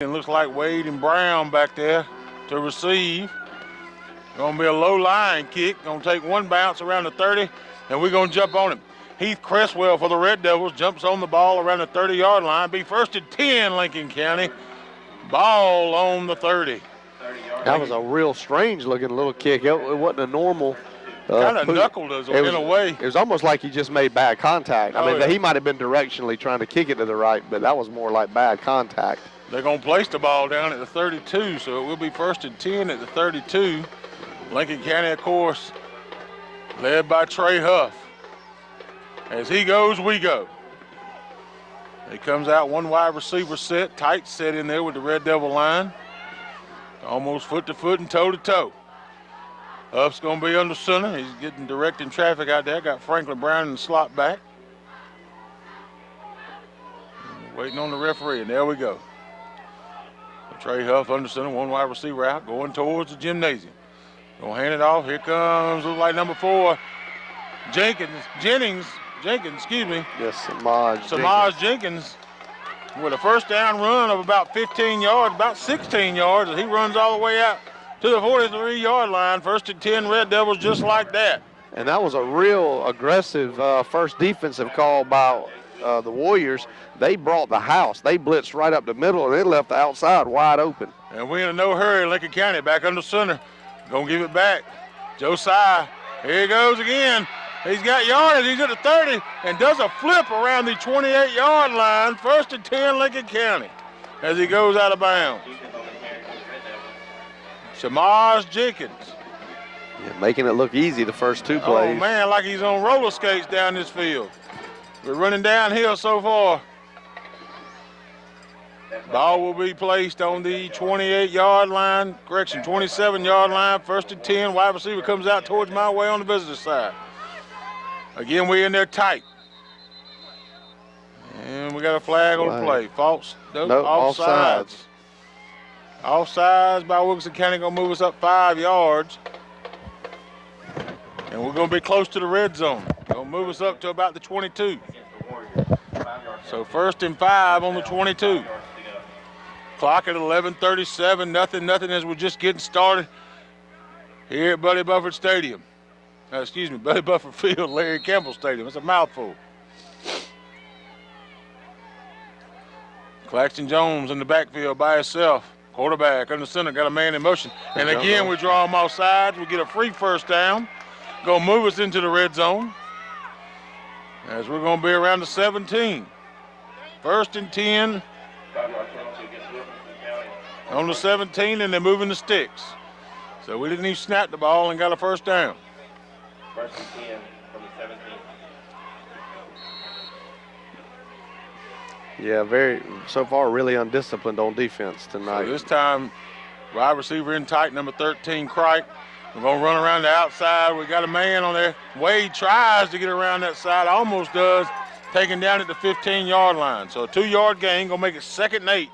It looks like Wade and Brown back there to receive. Going to be a low line kick. Going to take one bounce around the 30, and we're going to jump on him. Heath Cresswell for the Red Devils jumps on the ball around the 30-yard line. Be first and 10, Lincoln County. Ball on the 30. That was a real strange-looking little kick. It wasn't a normal. Kind of knuckled us in a way. It was almost like he just made bad contact. I mean, yeah. He might have been directionally trying to kick it to the right, but that was more like bad contact. They're going to place the ball down at the 32, so it will be first and 10 at the 32. Lincoln County, of course, led by Trey Huff. As he goes, we go. He comes out one wide receiver set, tight set in there with the Red Devil line. Almost foot to foot and toe to toe. Huff's going to be under center. He's getting directing traffic out there. Got Franklin Brown in the slot back. Waiting on the referee, and there we go. Trey Huff under center, one wide receiver out, going towards the gymnasium. Gonna hand it off. Here comes, looks like number 4, Jenkins, excuse me. Yes, Samaj Jenkins with a first down run of about 15 yards, about 16 yards, as he runs all the way out to the 43-yard line. First and 10 Red Devils just like that. And that was a real aggressive first defensive call by the Warriors. They brought the house. They blitzed right up the middle, and they left the outside wide open. And we're in a no hurry. Lincoln County back under center. Gonna give it back. Josiah, here he goes again. He's got yardage. He's at the 30 and does a flip around the 28-yard line. First and 10 Lincoln County as he goes out of bounds. Shamaj Jenkins. Yeah, making it look easy the first two plays. Oh, man, like he's on roller skates down this field. We're running downhill so far. Ball will be placed on the 28-yard line, 27-yard line, first and 10. Wide receiver comes out towards my way on the visitor side. Again, we're in there tight. And we got a flag on the play. False, offsides. Offsides by Wilkinson County, going to move us up 5 yards. And we're going to be close to the red zone. Going to move us up to about the 22. So first and 5 on the 22. Clock at 11:37, nothing as we're just getting started here at Buddy Bufford Stadium. Buddy Bufford Field, Larry Campbell Stadium. It's a mouthful. Claxton Jones in the backfield by himself. Quarterback under center, got a man in motion. And again, we draw him off sides. We get a free first down. Gonna move us into the red zone as we're gonna be around the 17. First and 10. On the 17, and they're moving the sticks. So we didn't even snap the ball and got a first down. First and 10 from the 17. Yeah, so far really undisciplined on defense tonight. So this time, wide receiver in tight, number 13, Crike. We're going to run around the outside. We got a man on there. Wade tries to get around that side, almost does, taken down at the 15-yard line. So a 2-yard gain, going to make it 2nd and 8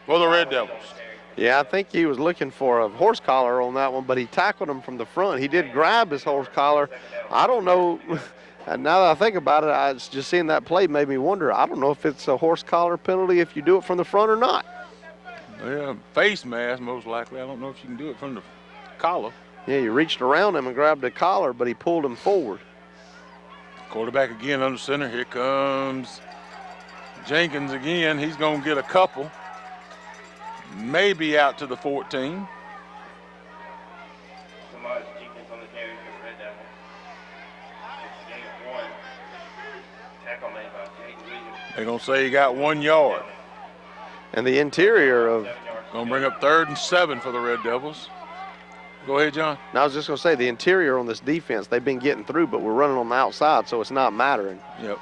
for the Red Devils. Yeah, I think he was looking for a horse collar on that one, but he tackled him from the front. He did grab his horse collar. I don't know. And now that I think about it, just seeing that play made me wonder. I don't know if it's a horse collar penalty if you do it from the front or not. Yeah, face mask most likely. I don't know if you can do it from the collar. Yeah, you reached around him and grabbed the collar, but he pulled him forward. Quarterback again under center. Here comes Jenkins again. He's going to get a couple. Maybe out to the 14. They're going to say he got 1 yard. And the interior of... Going to bring up 3rd and 7 for the Red Devils. Go ahead, John. Now, I was just going to say, the interior on this defense, they've been getting through, but we're running on the outside, so it's not mattering. Yep.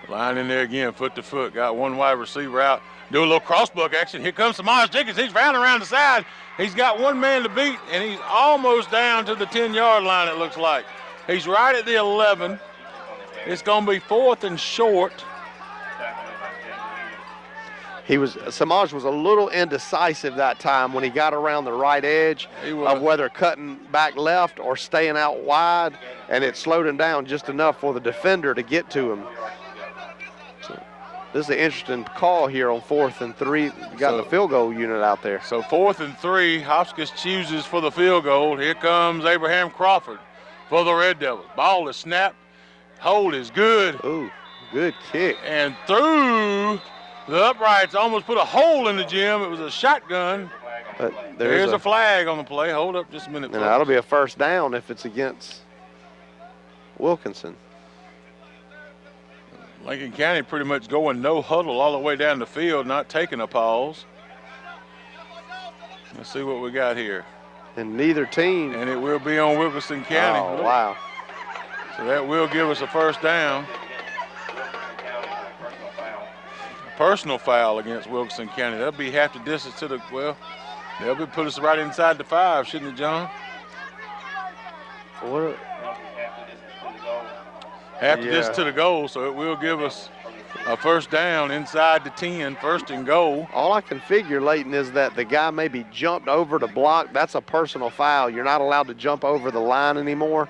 Line in there again, foot to foot. Got one wide receiver out. Do a little crossbuck action. Here comes Samaj Jenkins. He's rounding around the side. He's got one man to beat, and he's almost down to the 10-yard line, it looks like. He's right at the 11. It's going to be 4th and short. Samaj was a little indecisive that time when he got around the right edge of whether cutting back left or staying out wide, and it slowed him down just enough for the defender to get to him. This is an interesting call here on 4th and 3. You got the field goal unit out there. So 4th and 3, Hopkins chooses for the field goal. Here comes Abraham Crawford for the Red Devils. Ball is snapped. Hold is good. Ooh, good kick. And through the uprights, almost put a hole in the gym. It was a shotgun. But There's a flag on the play. Hold up just a minute. And that'll be a first down if it's against Wilkinson. Lincoln County pretty much going no huddle all the way down the field, not taking a pause. Let's see what we got here. And neither team. And it will be on Wilkinson County. Oh, wow. So that will give us a first down. A personal foul against Wilkinson County. That'll be half the distance to the, well, they'll be put us right inside the 5, shouldn't it, John? What? Half the distance to the goal, so it will give us a first down inside the 10, 1st and goal. All I can figure, Leighton, is that the guy maybe jumped over to block. That's a personal foul. You're not allowed to jump over the line anymore.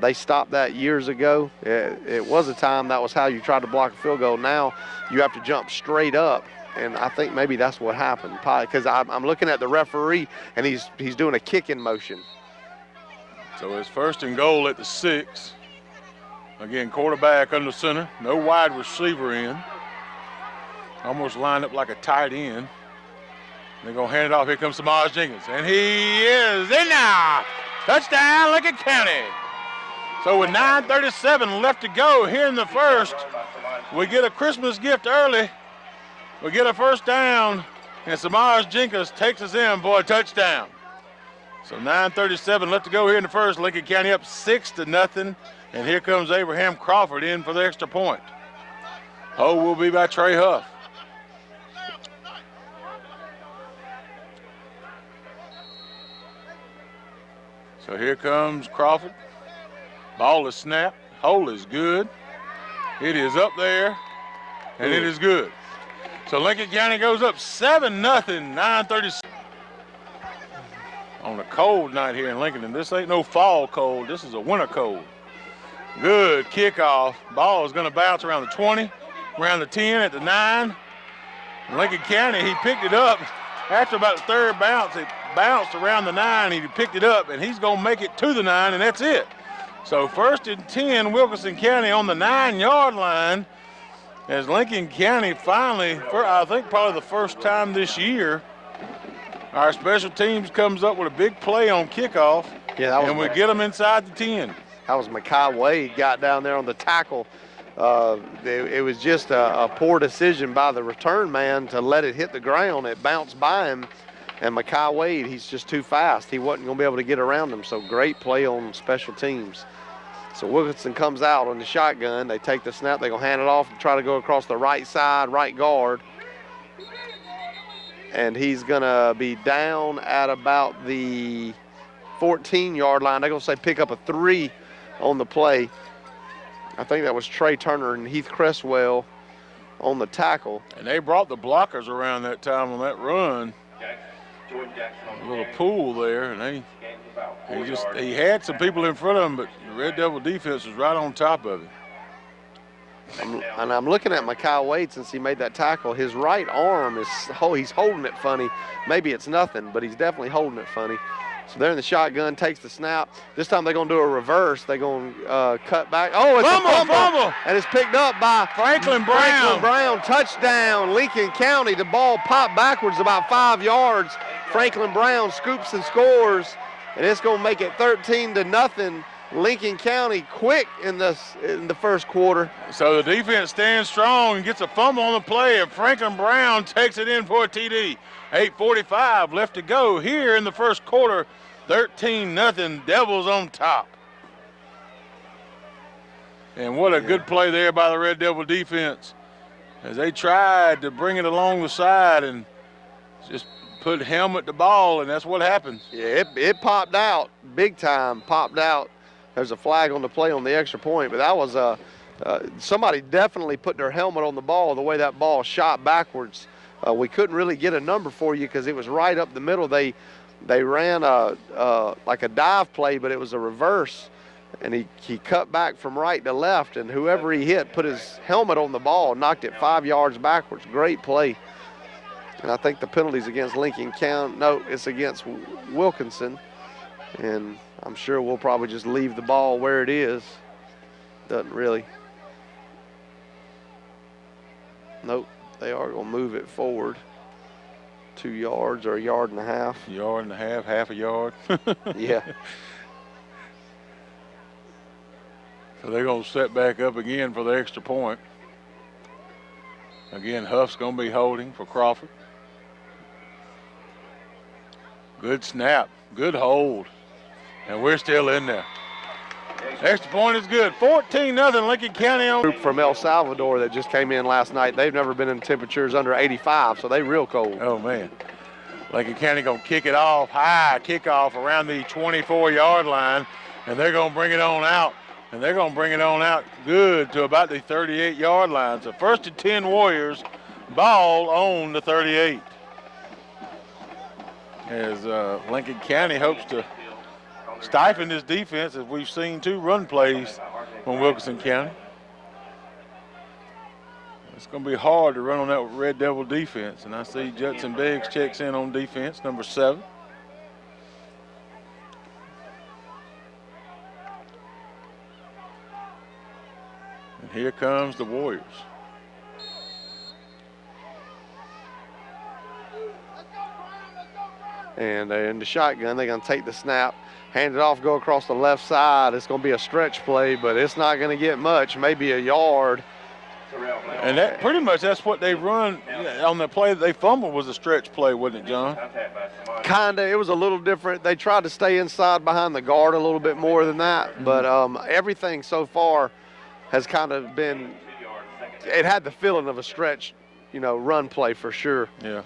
They stopped that years ago. It was a time that was how you tried to block a field goal. Now you have to jump straight up, and I think maybe that's what happened. Because I'm looking at the referee, and he's doing a kicking motion. So it's 1st and goal at the 6. Again, quarterback under center, no wide receiver in. Almost lined up like a tight end. They're going to hand it off. Here comes Samaj Jenkins, and he is in now. Touchdown, Lincoln County. So with 9:37 left to go here in the 1st, we get a Christmas gift early. We get a first down, and Samaj Jenkins takes us in for a touchdown. So 9:37 left to go here in the 1st. Lincoln County up 6-0. And here comes Abraham Crawford in for the extra point. Hold will be by Trey Huff. So here comes Crawford. Ball is snapped. Hold is good. It is up there, and it is good. So Lincoln County goes up 7-0, 9:36. On a cold night here in Lincoln, and this ain't no fall cold. This is a winter cold. Good kickoff. Ball is going to bounce around the 20, around the 10, at the 9. Lincoln County, he picked it up. After about the 3rd bounce, it bounced around the 9. He picked it up, and he's going to make it to the 9, and that's it. So 1st and 10, Wilkinson County on the 9-yard line, as Lincoln County finally, for I think probably the first time this year, our special teams comes up with a big play on kickoff, and we get them inside the 10. That was Mekhi Wade got down there on the tackle. It was just a poor decision by the return man to let it hit the ground. It bounced by him, and Mekhi Wade, he's just too fast. He wasn't going to be able to get around him, so great play on special teams. So Wilkinson comes out on the shotgun. They take the snap. They're going to hand it off and try to go across the right side, right guard. And he's going to be down at about the 14-yard line. They're going to say pick up a 3 on the play. I think that was Trey Turner and Heath Cresswell on the tackle. And they brought the blockers around that time on that run. A little pool there, and he had some people in front of him, but the Red Devil defense was right on top of him. I'm looking at Mekhi Wade since he made that tackle. His right arm he's holding it funny. Maybe it's nothing, but he's definitely holding it funny. So they're in the shotgun, takes the snap. This time they're going to do a reverse. They're going to cut back. Oh, it's a fumble. And it's picked up by Franklin Brown. Franklin Brown, touchdown, Lincoln County. The ball popped backwards about 5 yards. Franklin Brown scoops and scores, and it's going to make it 13-0. Lincoln County quick in the 1st quarter. So the defense stands strong and gets a fumble on the play, and Franklin Brown takes it in for a TD. 8:45 left to go here in the 1st quarter. 13-0, Devils on top. And what a good play there by the Red Devil defense as they tried to bring it along the side and just put helmet to ball, and that's what happened. Yeah, it popped out big time, popped out. There's a flag on the play on the extra point, but that was somebody definitely put their helmet on the ball the way that ball shot backwards. We couldn't really get a number for you because it was right up the middle. They ran like a dive play, but it was a reverse, and he cut back from right to left, and whoever he hit put his helmet on the ball, knocked it 5 yards backwards. Great play. And I think the penalty's against Lincoln County. No, it's against Wilkinson. And I'm sure we'll probably just leave the ball where it is. Doesn't really. Nope, they are going to move it forward 2 yards or a yard and a half. Yard and a half, half a yard. Yeah. So they're going to set back up again for the extra point. Again, Huff's going to be holding for Crawford. Good snap, good hold, and we're still in there. Extra point is good. 14-0 Lincoln County on. Group from El Salvador that just came in last night. They've never been in temperatures under 85, so they real cold. Oh, man. Lincoln County going to kick it off, high kickoff around the 24-yard line, and they're going to bring it on out. And they're going to bring it on out good to about the 38-yard line. So 1st and 10 Warriors, ball on the 38. As Lincoln County hopes to stifle this defense, as we've seen 2 run plays from Wilkinson County. It's going to be hard to run on that Red Devil defense. And I see Judson Beggs checks in on defense, number 7. And here comes the Warriors. And in the shotgun, they're going to take the snap, hand it off, go across the left side. It's going to be a stretch play, but it's not going to get much, maybe a yard. And that pretty much that's what they run on the play that they fumbled was a stretch play, wasn't it, John? Kind of. It was a little different. They tried to stay inside behind the guard a little bit more than that, but everything so far has kind of been, it had the feeling of a stretch, run play for sure. Yeah.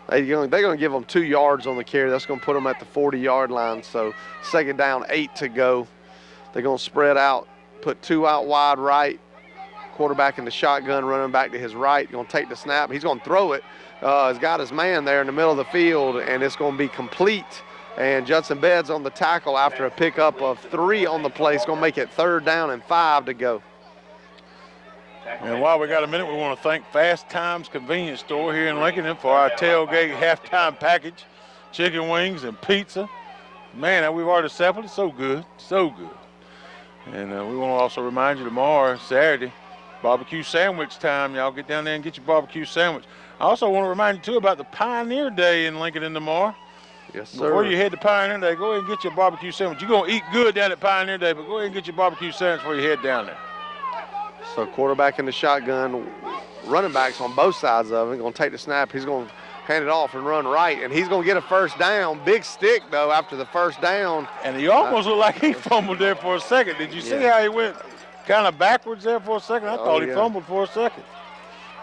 They're going to give them 2 yards on the carry. That's going to put them at the 40-yard line. So 2nd down, 8 to go. They're going to spread out, put 2 out wide right. Quarterback in the shotgun, running back to his right. Going to take the snap. He's going to throw it. He's got his man there in the middle of the field, and it's going to be complete. And Judson Beggs on the tackle after a pickup of 3 on the play. It's going to make it 3rd down and 5 to go. And while we got a minute, we want to thank Fast Times Convenience Store here in Lincoln for our tailgate halftime package, chicken wings and pizza. Man, we've already sampled it. So good, so good. And we want to also remind you tomorrow, Saturday, barbecue sandwich time. Y'all get down there and get your barbecue sandwich. I also want to remind you, too, about the Pioneer Day in Lincoln tomorrow. Yes, sir. Before you head to Pioneer Day, go ahead and get your barbecue sandwich. You're going to eat good down at Pioneer Day, but go ahead and get your barbecue sandwich before you head down there. So quarterback in the shotgun, running backs on both sides of him. Going to take the snap. He's going to hand it off and run right, and he's going to get a 1st down. Big stick, though, after the 1st down. And he almost looked like he fumbled there for a second. Did you see how he went kind of backwards there for a second? I thought he fumbled for a second.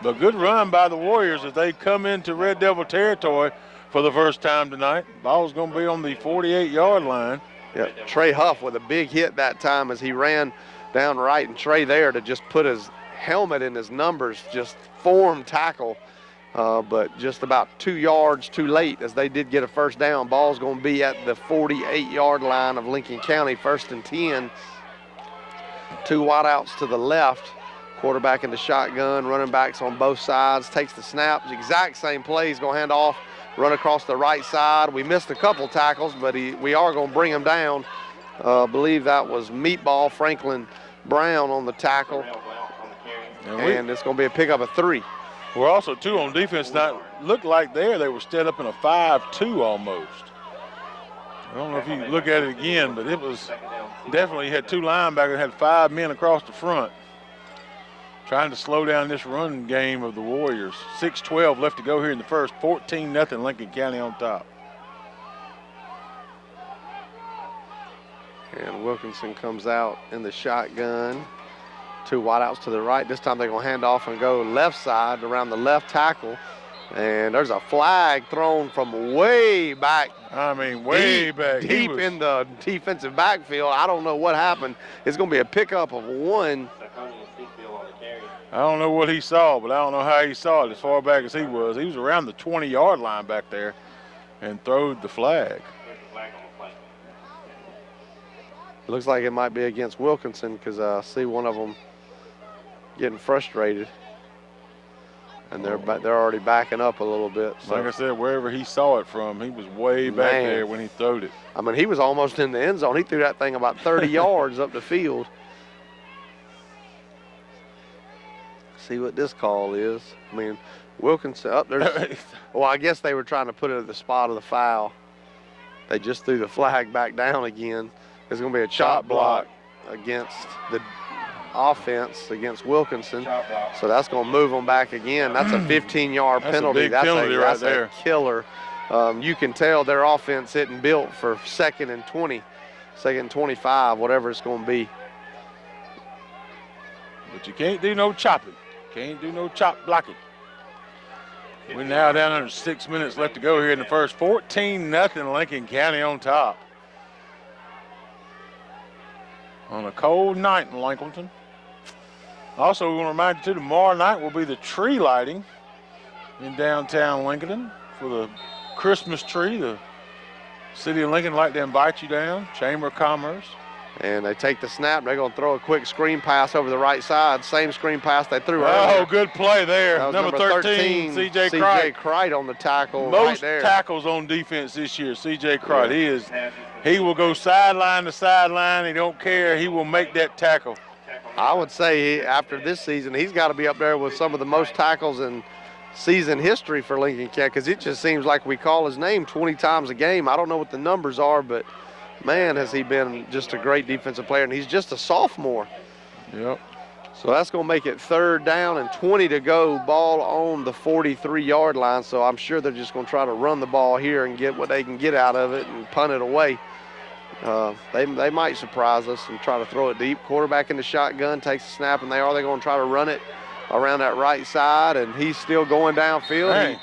But good run by the Warriors as they come into Red Devil territory for the first time tonight. Ball's going to be on the 48-yard line. Yeah, Trey Huff with a big hit that time as he ran down right, and Trey there to just put his helmet in his numbers, just form tackle, but just about 2 yards too late as they did get a 1st down. Ball's going to be at the 48-yard line of Lincoln County, 1st and 10. 2 wideouts to the left. Quarterback in the shotgun, running backs on both sides, takes the snap. The exact same play. He's going to hand off, run across the right side. We missed a couple tackles, but we are going to bring him down. I believe that was Meatball Franklin Brown on the tackle. And it's going to be a pickup of 3. We're also, too, on defense. Not looked like they were set up in a 5-2 almost. I don't know if you look at it again, but it was definitely had 2 linebackers, had 5 men across the front. Trying to slow down this run game of the Warriors. 6:12 left to go here in the first. 14-0 Lincoln County on top. And Wilkinson comes out in the shotgun. 2 wideouts to the right. This time they're going to hand off and go left side around the left tackle. And there's a flag thrown from way back. I mean, way back. Deep in the defensive backfield. I don't know what happened. It's going to be a pickup of 1. I don't know what he saw, but I don't know how he saw it as far back as he was. He was around the 20-yard line back there and throwed the flag. It looks like it might be against Wilkinson because I see one of them getting frustrated. And they're already backing up a little bit. So. Like I said, wherever he saw it from, he was way back there when he throwed it. I mean, he was almost in the end zone. He threw that thing about 30 yards up the field. See what this call is. I mean, Wilkinson up there. Well, I guess they were trying to put it at the spot of the foul. They just threw the flag back down again. There's going to be a chop block against the offense against Wilkinson. So that's going to move them back again. That's a 15-yard penalty. A big penalty right there. A killer. You can tell their offense isn't built for second and 20, second and 25, whatever it's going to be. But you can't do no chopping. Can't do no chop blocking. We're now down under 6 minutes left to go here in the first. 14-0 Lincoln County on top. On a cold night in Lincolnton. Also, we want to remind you, too, tomorrow night will be the tree lighting in downtown Lincoln for the Christmas tree. The City of Lincoln would like to invite you down, Chamber of Commerce. And they take the snap. They're going to throw a quick screen pass over the right side. Same screen pass they threw earlier. Oh, good play there. Number 13, C.J. Cright on the tackle Most right there. tackles on defense this year, C.J. Cright. Yeah. He will go sideline to sideline. He don't care. He will make that tackle. I would say after this season, he's got to be up there with some of the most tackles in season history for Lincoln County, because it just seems like we call his name 20 times a game. I don't know what the numbers are, but man, has he been just a great defensive player, and he's just a sophomore. Yep. So that's going to make it 3rd down and 20 to go, ball on the 43-yard line. So I'm sure they're just going to try to run the ball here and get what they can get out of it and punt it away. They might surprise us and try to throw it deep. Quarterback in the shotgun, takes a snap, and they're going to try to run it around that right side, and he's still going downfield. Hey.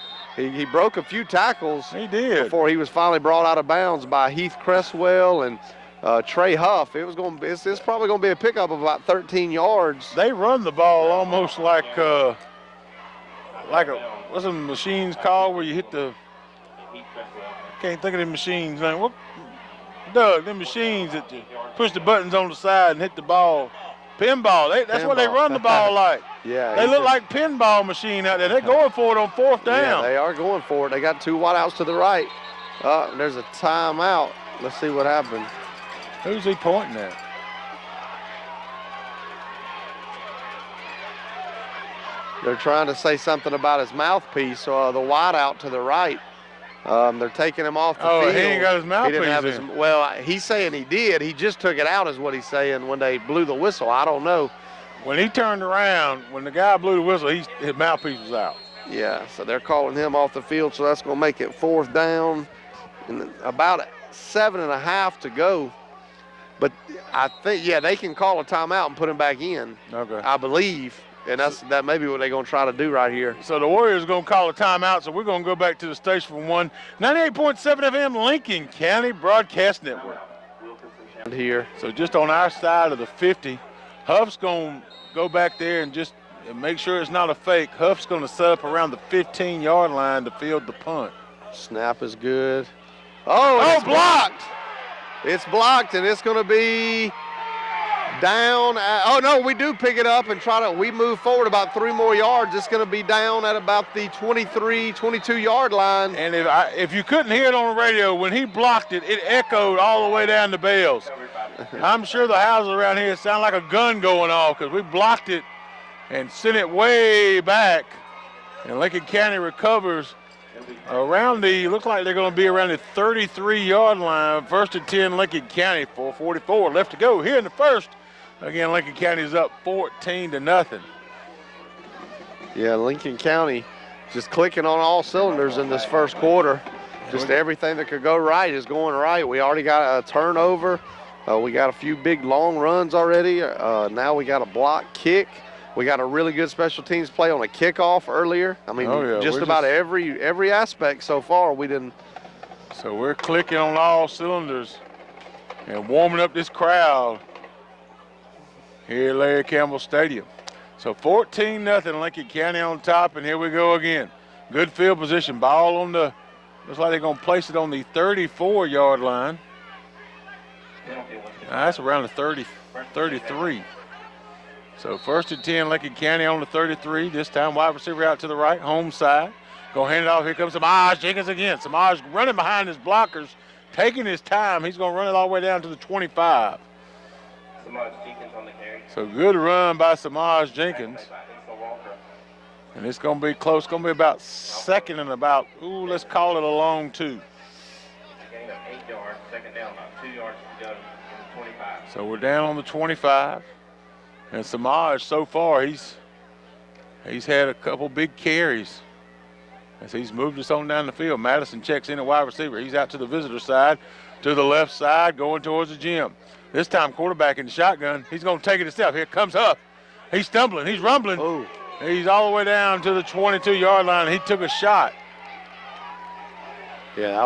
He broke a few tackles. He did. Before he was finally brought out of bounds by Heath Cresswell and Trey Huff. It's probably going to be a pickup of about 13 yards. They run the ball almost like what's the machines called where you hit the, can't think of the machines. Like, what, Doug, them machines that you push the buttons on the side and hit the ball. Pinball. That's what they run the ball like. Yeah. They look like pinball machine out there. They're going for it on 4th down. Yeah, they are going for it. They got 2 wideouts to the right. There's a timeout. Let's see what happened. Who's he pointing at? They're trying to say something about his mouthpiece, the wideout to the right. They're taking him off the field. Oh, he ain't got his mouthpiece in. Well, he's saying he did. He just took it out is what he's saying when they blew the whistle. I don't know. When he turned around, when the guy blew the whistle, his mouthpiece was out. Yeah, so they're calling him off the field, so that's going to make it 4th down and about 7.5 to go. But I think, they can call a timeout and put him back in. Okay. I believe. And that may be what they're going to try to do right here. So the Warriors are going to call a timeout, so we're going to go back to the station for 98.7 FM Lincoln County Broadcast Network. Here. So just on our side of the 50, Huff's going to go back there and just make sure it's not a fake. Huff's going to set up around the 15-yard line to field the punt. Snap is good. Oh, it's blocked. It's blocked, and it's going to be down. We do pick it up and we move forward about 3 more yards. It's going to be down at about the 23, 22-yard line. And if you couldn't hear it on the radio, when he blocked it, it echoed all the way down the bells. I'm sure the houses around here sound like a gun going off because we blocked it and sent it way back. And Lincoln County recovers around looks like they're going to be around the 33-yard line. 1st and 10 Lincoln County, 4:44 left to go here in the first. Again, Lincoln County is up 14-0. Yeah, Lincoln County just clicking on all cylinders in this first quarter. Just everything that could go right is going right. We already got a turnover. We got a few big long runs already. Now we got a block kick. We got a really good special teams play on a kickoff earlier. I mean, just about every aspect so far we didn't. So we're clicking on all cylinders and warming up this crowd here at Larry Campbell Stadium. So 14-0 Lincoln County on top, and here we go again. Good field position. Ball on the, looks like they're going to place it on the 34-yard line. That's around the 30, 33. So 1st and 10, Lincoln County on the 33. This time wide receiver out to the right, home side. Go hand it off. Here comes Samaj Jenkins again. Samaj running behind his blockers, taking his time. He's going to run it all the way down to the 25. Samaj Jenkins on the carry. So good run by Samaj Jenkins. And it's going to be close. It's going to be about second and about, let's call it a long 2. Gain of 8 yards, second down, about 2 yards to go from the 25. So we're down on the 25. And Samaj, so far, he's had a couple big carries as he's moved us on down the field. Madison checks in at wide receiver. He's out to the visitor side, to the left side, going towards the gym. This time, quarterback in the shotgun. He's going to take it himself. Here comes Huff. He's stumbling. He's rumbling. Oh. He's all the way down to the 22-yard line. He took a shot. Yeah, that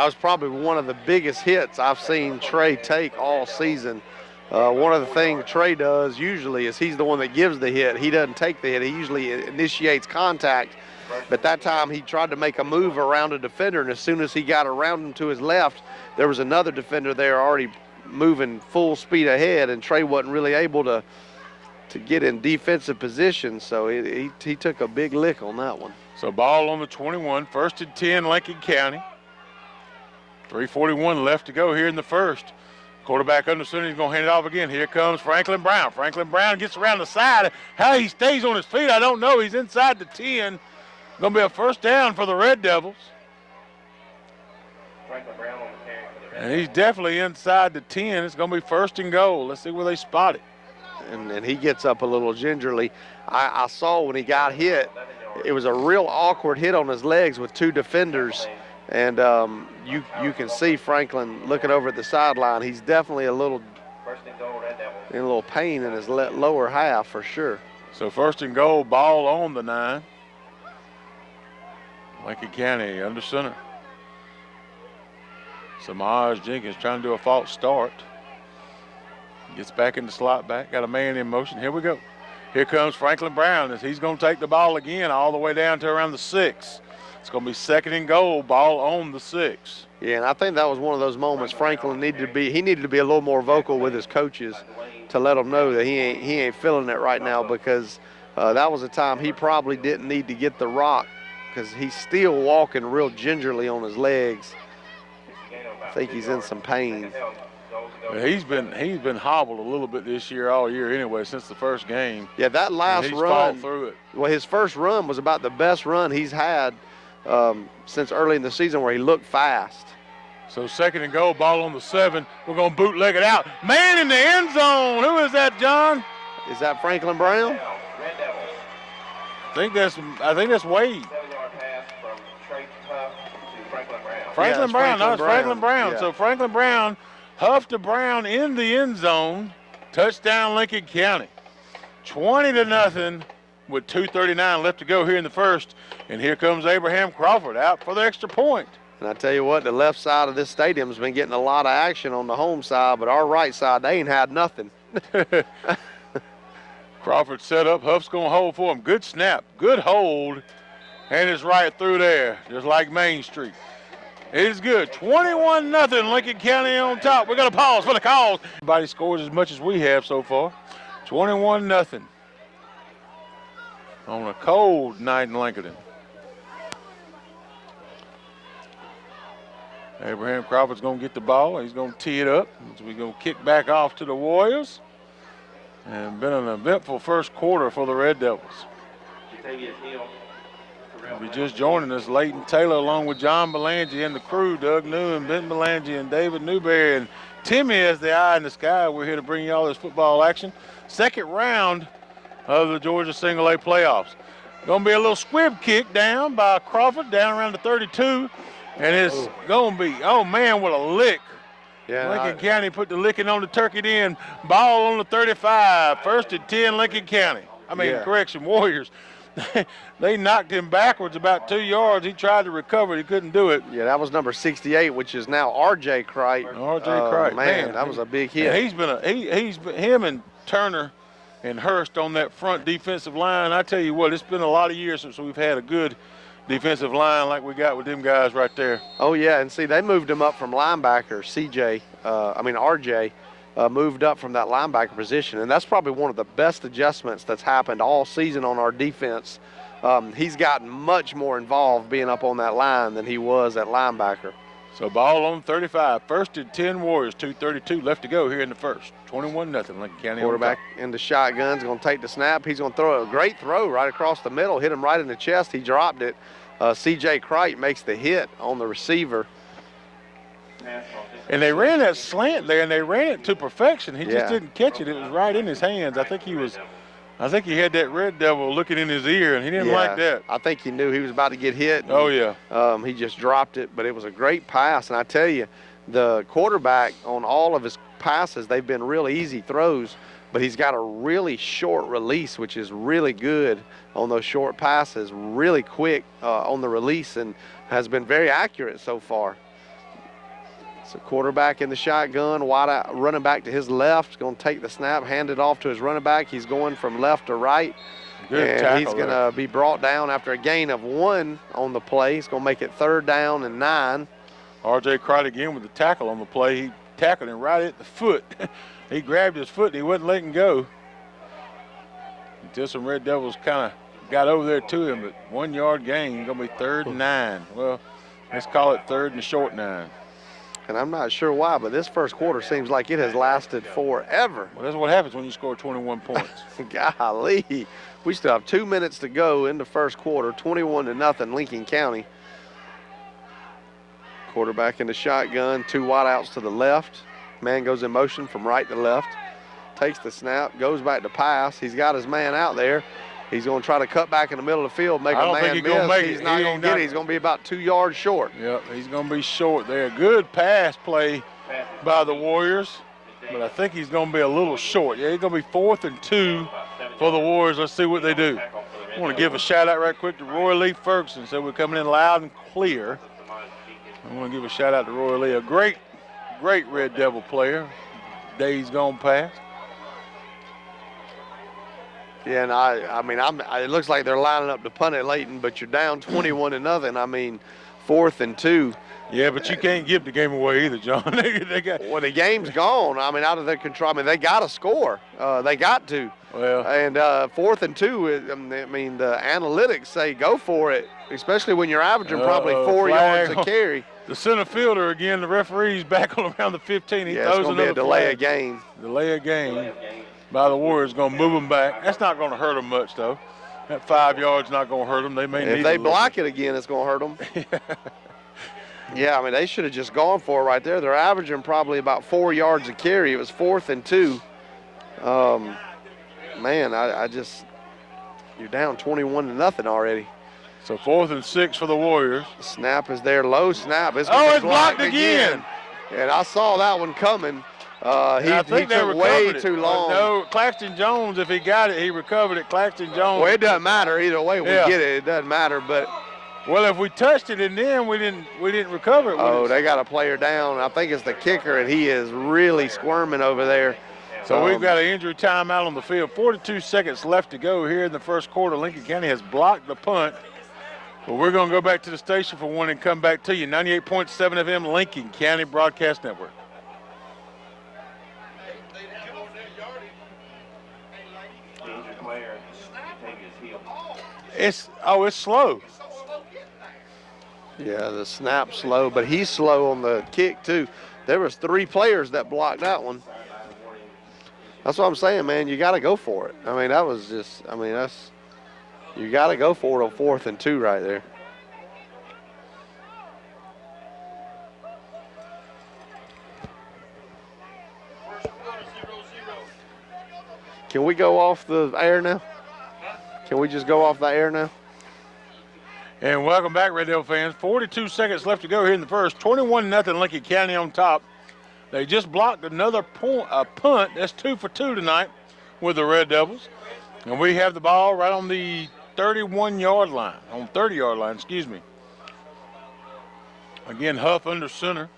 was probably one of the biggest hits I've seen Trey take all season. One of the things Trey does usually is he's the one that gives the hit. He doesn't take the hit. He usually initiates contact. But that time he tried to make a move around a defender, and as soon as he got around him to his left, there was another defender there already moving full speed ahead, and Trey wasn't really able to get in defensive position, so he took a big lick on that one. So ball on the 21, 1st and 10, Lincoln County. 3:41 left to go here in the first. Quarterback under center, he's going to hand it off again. Here comes Franklin Brown. Franklin Brown gets around the side. How he stays on his feet, I don't know. He's inside the 10. Going to be a first down for the Red Devils. Franklin Brown on the carry for the Red And he's definitely inside the 10. It's going to be 1st and goal. Let's see where they spot it. And he gets up a little gingerly. I saw when he got hit, it was a real awkward hit on his legs with 2 defenders. And you can see Franklin looking over at the sideline. He's definitely a little First and goal, Red Devils. in a little pain in his lower half for sure. So 1st and goal, ball on the 9. Lincoln County under center. Samaj Jenkins trying to do a false start. Gets back in the slot back. Got a man in motion. Here we go. Here comes Franklin Brown as he's going to take the ball again all the way down to around the 6. It's going to be 2nd and goal, ball on the 6. Yeah, and I think that was one of those moments Franklin needed to be a little more vocal with his coaches to let them know that he ain't feeling it right now, because that was a time he probably didn't need to get the rock, because he's still walking real gingerly on his legs. I think he's in some pain. He's been hobbled a little bit this year, all year anyway, since the first game. Yeah, that last he's run, fought through it. Well, his first run was about the best run he's had since early in the season, where he looked fast. So 2nd and goal, ball on the 7. We're going to bootleg it out. Man in the end zone. Who is that, John? Is that Franklin Brown? Red Devils. I think that's Wade. 7-yard pass from Trey Huff to Franklin Brown. Franklin Brown. No, it's Franklin Brown. Yeah. So Franklin Brown, Huff to Brown in the end zone. Touchdown, Lincoln County. 20-0 with 2:39 left to go here in the first. And here comes Abraham Crawford out for the extra point. And I tell you what, the left side of this stadium's been getting a lot of action on the home side, but our right side, they ain't had nothing. Crawford set up. Huff's going to hold for him. Good snap. Good hold. And it's right through there, just like Main Street. It is good. 21-0, Lincoln County on top. We're going to pause for the calls. Everybody scores as much as we have so far. 21-0. On a cold night in Lincoln. Abraham Crawford's going to get the ball. He's going to tee it up. So we're going to kick back off to the Warriors. And been an eventful first quarter for the Red Devils. We'll be just joining us, Leighton Taylor, along with John Belangi and the crew, Doug New and Ben Belangi and David Newberry and Timmy as the eye in the sky. We're here to bring you all this football action. 2nd round of the Georgia Single A playoffs. Going to be a little squib kick down by Crawford, down around the 32. And it's going to be, oh man, what a lick. Yeah, Lincoln County put the licking on the turkey then. Ball on the 35. 1st and 10, Lincoln County. Correction, Warriors. They knocked him backwards about 2 yards. He tried to recover. He couldn't do it. Yeah, that was number 68, which is now R.J. Crite. R.J. Crite. Man, that was a big hit. Him and Turner and Hurst on that front defensive line. I tell you what, it's been a lot of years since we've had a good defensive line like we got with them guys right there. Oh, yeah, and see, they moved him up from linebacker, RJ, moved up from that linebacker position, and that's probably one of the best adjustments that's happened all season on our defense. He's gotten much more involved being up on that line than he was at linebacker. So ball on 35, 1st and 10 Warriors, 2:32 left to go here in the first. 21-0 Lincoln County. Quarterback in the shotgun is going to take the snap. He's going to throw a great throw right across the middle, hit him right in the chest. He dropped it. C.J. Crite makes the hit on the receiver. And they ran that slant there, and they ran it to perfection. He just didn't catch it. It was right in his hands. I think he had that Red Devil looking in his ear, and he didn't like that. I think he knew he was about to get hit. Oh, yeah. He just dropped it, but it was a great pass. And I tell you, the quarterback on all of his passes, they've been real easy throws, but he's got a really short release, which is really good on those short passes, really quick on the release, and has been very accurate so far. So quarterback in the shotgun, wide out, running back to his left, going to take the snap, hand it off to his running back. He's going from left to right. Good and tackle he's going to be brought down after a gain of 1 on the play. He's going to make it 3rd down and 9. R.J. Crite again with the tackle on the play. He tackled him right at the foot. He grabbed his foot and he wasn't letting go until some Red Devils kind of got over there to him. But 1 yard gain, going to be 3rd and 9. Well, let's call it 3rd and short 9. And I'm not sure why, but this first quarter seems like it has lasted forever. Well, that's what happens when you score 21 points. Golly. We still have 2 minutes to go in the first quarter, 21-0 Lincoln County. Quarterback in the shotgun, 2 wideouts to the left. Man goes in motion from right to left. Takes the snap, goes back to pass. He's got his man out there. He's going to try to cut back in the middle of the field, make a man miss. He's not going to get it. He's going to be about 2 yards short. Yep, he's going to be short there. Good pass play by the Warriors, but I think he's going to be a little short. Yeah, he's going to be 4th and 2 for the Warriors. Let's see what they do. I want to give a shout-out right quick to Roy Lee Ferguson. So we're coming in loud and clear. I want to give a shout-out to Roy Lee, a great Red Devil player. Days gone past. Yeah, and I mean, it looks like they're lining up to punt it, Leighton, but you're down 21-0. I mean, 4th and 2. Yeah, but you can't give the game away either, John. Well, the game's gone. I mean, out of their control. I mean, they got to score. They got to. Well, and 4th and 2. I mean, the analytics say go for it, especially when you're averaging probably 4 yards a carry. The center fielder again. The referee's back on around the 15. He throws it's going to be a delay of game. Delay of game by the Warriors, going to move them back. That's not going to hurt them much, though. That 5 yards not going to hurt them. They may need if they block it again, it's going to hurt them. Yeah, I mean, they should have just gone for it right there. They're averaging probably about 4 yards a carry. It was 4th and 2. Man, I just – you're down 21-0 already. So 4th and 6 for the Warriors. Snap is there. Low snap. It's blocked again. And I saw that one coming. He took way too long. No, Claxton Jones, if he got it, he recovered it. Claxton Jones. Well, it doesn't matter either way. We get it. It doesn't matter. But well, if we touched it and then we didn't recover it. Oh, they got a player down. I think it's the kicker, and he is really squirming over there. So we've got an injury timeout on the field. 42 seconds left to go here in the first quarter. Lincoln County has blocked the punt. But we're going to go back to the station for one and come back to you. 98.7 FM, Lincoln County Broadcast Network. It's slow. Yeah, the snap's slow, but he's slow on the kick too. There was 3 players that blocked that one. That's what I'm saying, man. You got to go for it. I mean, you got to go for it on 4th and 2 right there. Can we go off the air now? Can we just go off the air now? And welcome back, Red Devil fans. 42 seconds left to go here in the first. 21-0 Lincoln County on top. They just blocked another punt. That's 2 for 2 tonight with the Red Devils. And we have the ball right on the 30-yard line, excuse me. Again, Huff under center.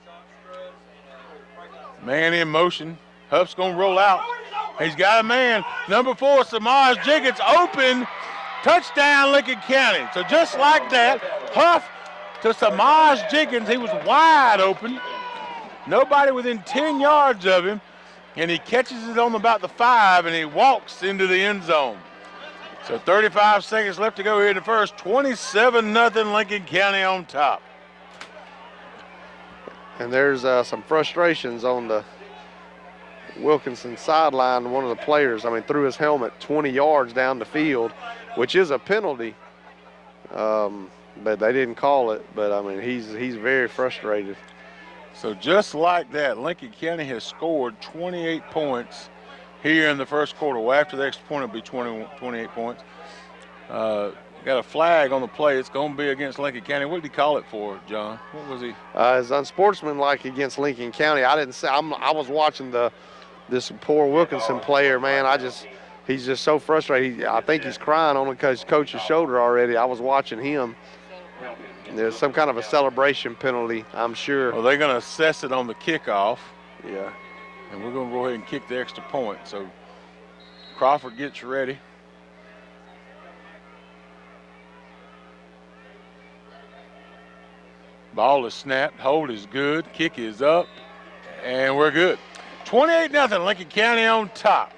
Man in motion. Huff's going to roll out. He's got a man. Number 4, Samaj Jenkins, open. Touchdown, Lincoln County. So just like that, Huff to Samaj Jenkins. He was wide open. Nobody within 10 yards of him. and he catches it on about the 5, and he walks into the end zone. So 35 seconds left to go here in the first. 27-0 Lincoln County on top. And there's some frustrations on the Wilkinson sideline. One of the players, threw his helmet 20 yards down the field, which is a penalty. But they didn't call it. But, he's very frustrated. So just like that, Lincoln County has scored 28 points here in the first quarter. Well, after the extra point, it'll be 28 points. Got a flag on the play. It's going to be against Lincoln County. What did he call it for, John? What was he? It's unsportsmanlike against Lincoln County. I didn't say. I was watching this poor Wilkinson player, man. He's just so frustrated. I think he's crying on his coach's shoulder already. I was watching him. There's some kind of a celebration penalty, I'm sure. Well, they're going to assess it on the kickoff. Yeah. And we're going to go ahead and kick the extra point. So Crawford gets ready. Ball is snapped. Hold is good. Kick is up. And we're good. 28-0 Lincoln County on top.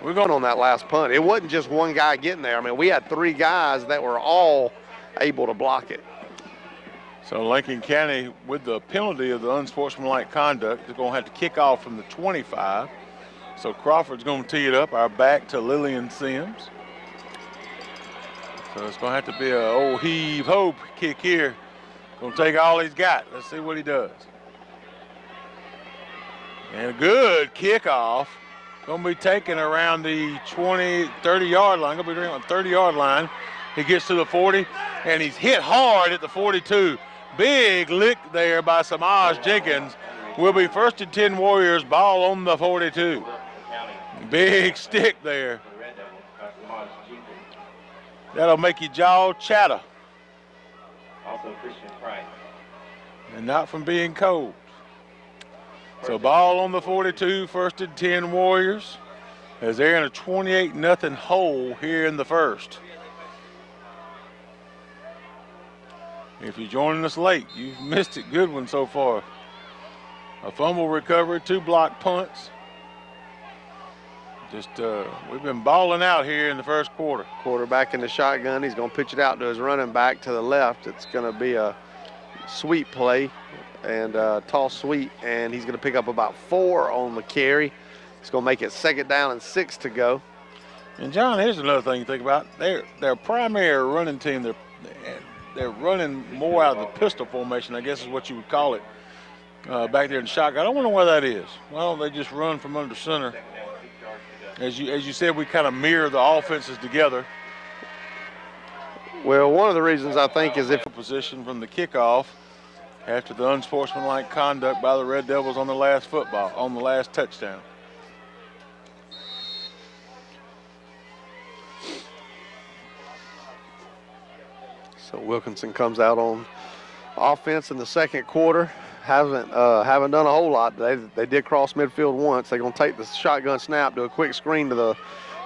We're going on that last punt. It wasn't just one guy getting there. We had 3 guys that were all able to block it. So Lincoln County, with the penalty of the unsportsmanlike conduct, is going to have to kick off from the 25. So Crawford's going to tee it up. Our back to Lillian Sims. So it's going to have to be an old heave-ho kick here. Going to take all he's got. Let's see what he does. And a good kickoff. Going to be taken around the 30-yard line. Going to be around the 30-yard line. He gets to the 40, and he's hit hard at the 42. Big lick there by Samaj Jenkins. Will be first and 10 Warriors. Ball on the 42. Big stick there. That'll make your jaw chatter. Also Christian Price. And not from being cold. So ball on the 42, first and 10 Warriors, as they're in a 28-0 hole here in the first. If you're joining us late, you've missed it. Good one so far. A fumble recovery, 2 block punts. We've been balling out here in the first quarter. Quarterback in the shotgun. He's going to pitch it out to his running back to the left. It's going to be a sweep play and toss sweep, and he's going to pick up about 4 on the carry. He's going to make it 2nd down and 6 to go. And John, here's another thing you think about. Their primary running team, they're running more out of the pistol formation, I guess is what you would call it, back there in the shotgun. I don't wonder why that is. Well, they just run from under center. As you said, we kind of mirror the offenses together. Well, one of the reasons I think is if position from the kickoff after the unsportsmanlike conduct by the Red Devils on the last touchdown. So Wilkinson comes out on offense in the second quarter. Haven't done a whole lot. They did cross midfield once. They're going to take the shotgun snap, do a quick screen to the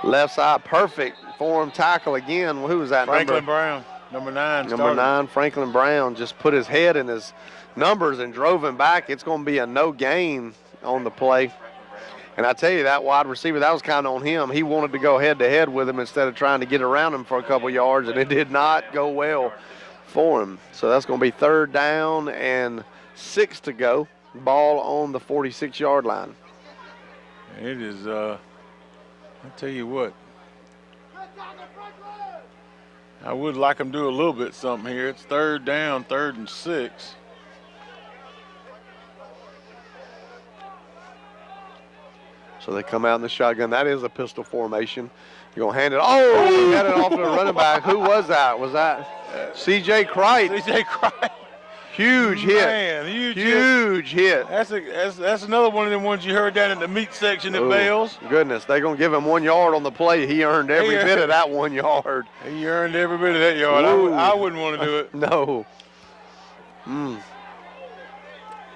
left side. Perfect form tackle again. Who was that? Franklin Brown, number 9. Number 9, Franklin Brown just put his head in his numbers and drove him back. It's going to be a no gain on the play. And I tell you, that wide receiver, that was kind of on him. He wanted to go head-to-head with him instead of trying to get around him for a couple yards, and it did not go well for him. So that's going to be 3rd down and 6 to go. Ball on the 46-yard line. It is, I'll tell you what. I would like them to do a little bit something here. It's 3rd down, 3rd and 6. So they come out in the shotgun. That is a pistol formation. You're going to hand it. Oh, he had it off to the running back. Who was that? Was that C.J. Cricht? C.J. Cricht. Huge hit. Man, huge hit. That's another one of them ones you heard down in the meat section at Bales. Goodness, they're going to give him 1 yard on the play. He earned every bit of that 1 yard. He earned every bit of that yard. I wouldn't want to do it. No.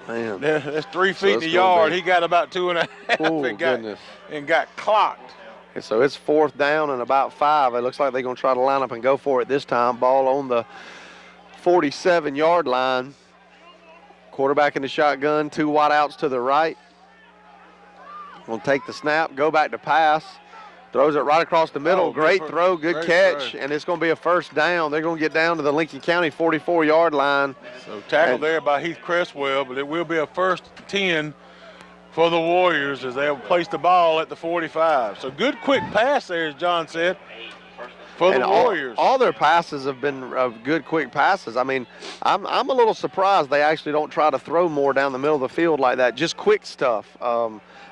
Man. That's 3 feet in the yard. He got about 2.5 and got clocked. And so it's 4th down and about 5. It looks like they're going to try to line up and go for it this time. Ball on the 47-yard line. Quarterback in the shotgun, 2 wide outs to the right. Gonna take the snap, go back to pass, throws it right across the middle. Oh, great throw, good great catch, throw. and it's gonna be a first down. They're gonna get down to the Lincoln County 44-yard line. So tackled there by Heath Cresswell, but it will be a first 10 for the Warriors as they have placed the ball at the 45. So good quick pass there, as John said, for the Warriors. All their passes have been good quick passes. I mean, I'm a little surprised they actually don't try to throw more down the middle of the field like that, just quick stuff.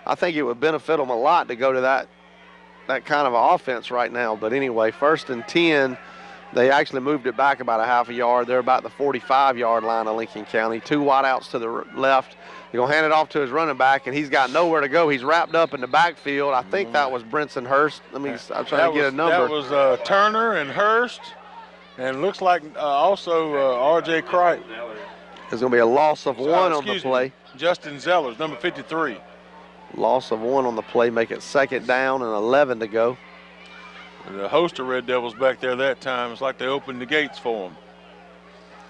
I think it would benefit them a lot to go to that kind of offense right now. But anyway, first and 10, they actually moved it back about a half a yard. They're about the 45-yard line of Lincoln County. 2 wideouts to the left. They're going to hand it off to his running back, and he's got nowhere to go. He's wrapped up in the backfield. I think that was Brinson Hurst. I'm trying to get a number. That was Turner and Hurst, and looks like also R.J. Cripe. There's going to be a loss of 1 on the play. Justin Zellers, number 53. Loss of 1 on the play, make it second down and 11 to go. The host of Red Devils back there that time. It's like they opened the gates for them.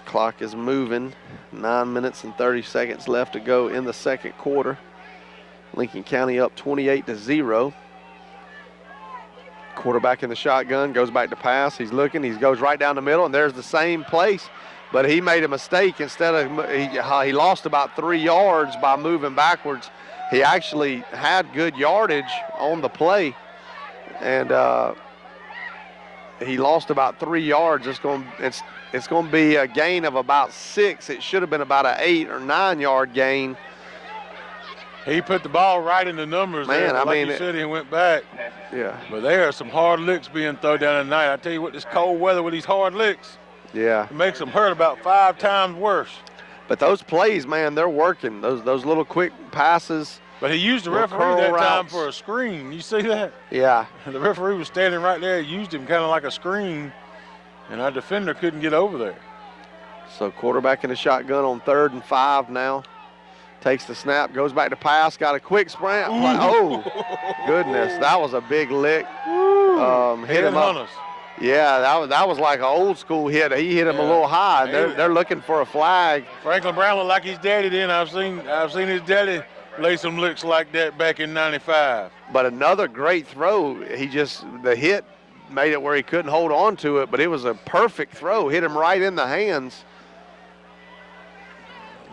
Clock is moving. 9 minutes and 30 seconds left to go in the second quarter. Lincoln County up 28-0. Quarterback in the shotgun, goes back to pass. He's looking, he goes right down the middle, and there's the same place. But he made a mistake. Instead of, he lost about 3 yards by moving backwards. He actually had good yardage on the play, and he lost about 3 yards. It's going to be a gain of about 6. It should have been about an 8 or 9 yard gain. He put the ball right in the numbers. Man, there. Like you said, he went back. Yeah. But there are some hard licks being thrown down at night. I tell you what, this cold weather with these hard licks, yeah, it makes them hurt about 5 times worse. But those plays, man, they're working. Those little quick passes. But he used the referee that time for a screen. You see that? Yeah. The referee was standing right there, used him kind of like a screen, and our defender couldn't get over there. So quarterback in the shotgun on 3rd and 5 now. Takes the snap, goes back to pass, got a quick sprint. Oh, goodness, that was a big lick. Hit him up. Yeah, that was like an old school hit. He hit him a little high. They're looking for a flag. Franklin Brown looked like his daddy then. I've seen his daddy lay some licks like that back in '95. But another great throw. The hit made it where he couldn't hold on to it, but it was a perfect throw. Hit him right in the hands.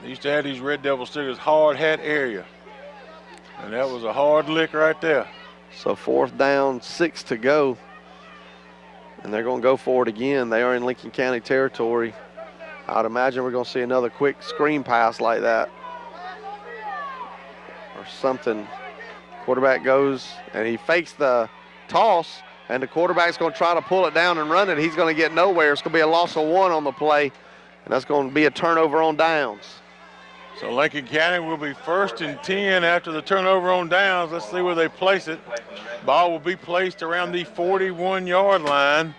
They used to have these Red Devil stickers, hard hat area. And that was a hard lick right there. So 4th down, 6 to go. And they're going to go for it again. They are in Lincoln County territory. I'd imagine we're going to see another quick screen pass like that. Or something. Quarterback goes, and he fakes the toss, and the quarterback's going to try to pull it down and run it. He's going to get nowhere. It's going to be a loss of 1 on the play, and that's going to be a turnover on downs. So Lincoln County will be 1st and 10 after the turnover on downs. Let's see where they place it. Ball will be placed around the 41-yard line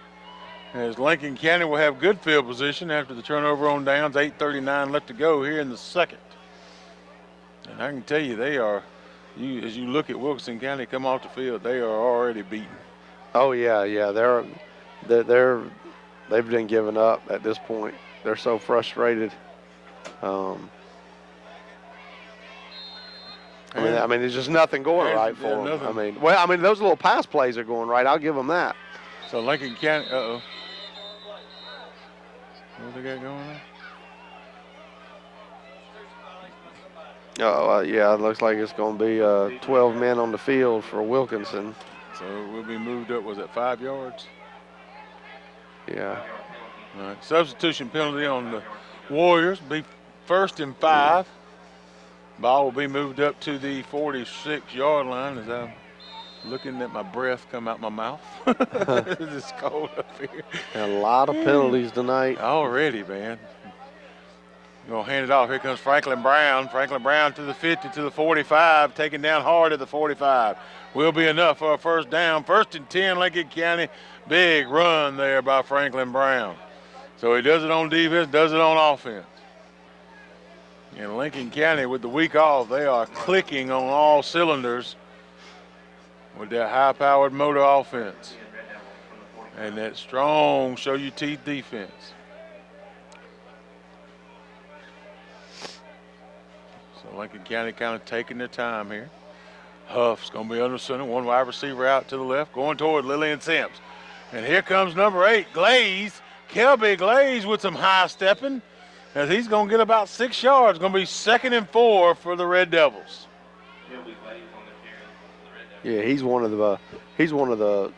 as Lincoln County will have good field position after the turnover on downs. 8:39 left to go here in the second. And I can tell you they are, as you look at Wilkinson County come off the field, they are already beaten. Oh, yeah. They've been giving up at this point. They're so frustrated. I mean, there's just nothing going right for them. Nothing. Those little pass plays are going right. I'll give them that. So Lincoln County, what they got going on? Yeah, it looks like it's going to be 12 men on the field for Wilkinson. So we'll be moved up, was it 5 yards? Yeah. All right, substitution penalty on the Warriors, be 1st and 5. Ball will be moved up to the 46-yard line as I'm looking at my breath come out my mouth. It's cold up here. A lot of penalties tonight. Already, man. Going to hand it off. Here comes Franklin Brown. Franklin Brown to the 50, to the 45, taken down hard at the 45. Will be enough for a first down. 1st and 10, Lincoln County. Big run there by Franklin Brown. So he does it on defense, does it on offense. And Lincoln County, with the week off, they are clicking on all cylinders with their high-powered motor offense and that strong show-you-teeth defense. So Lincoln County kind of taking their time here. Huff's going to be under center. One wide receiver out to the left, going toward Lillian Sims. And here comes number 8, Glaze. Kelby Glaze with some high stepping, as he's going to get about 6 yards. Going to be 2nd and 4 for the Red Devils. Yeah, he's one of the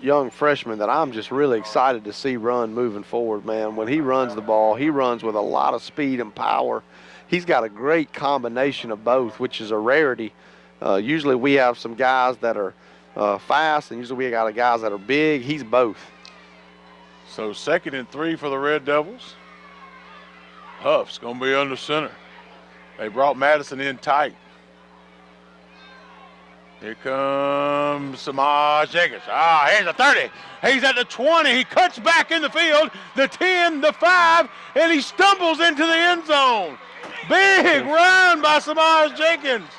young freshmen that I'm just really excited to see run moving forward, man. When he runs the ball, he runs with a lot of speed and power. He's got a great combination of both, which is a rarity. Usually we have some guys that are fast, and usually we got guys that are big. He's both. So 2nd and 3 for the Red Devils. Huff's going to be under center. They brought Madison in tight. Here comes Samaj Jenkins. Here's the 30. He's at the 20. He cuts back in the field. The 10, the 5, and he stumbles into the end zone. Big run by Samaj Jenkins.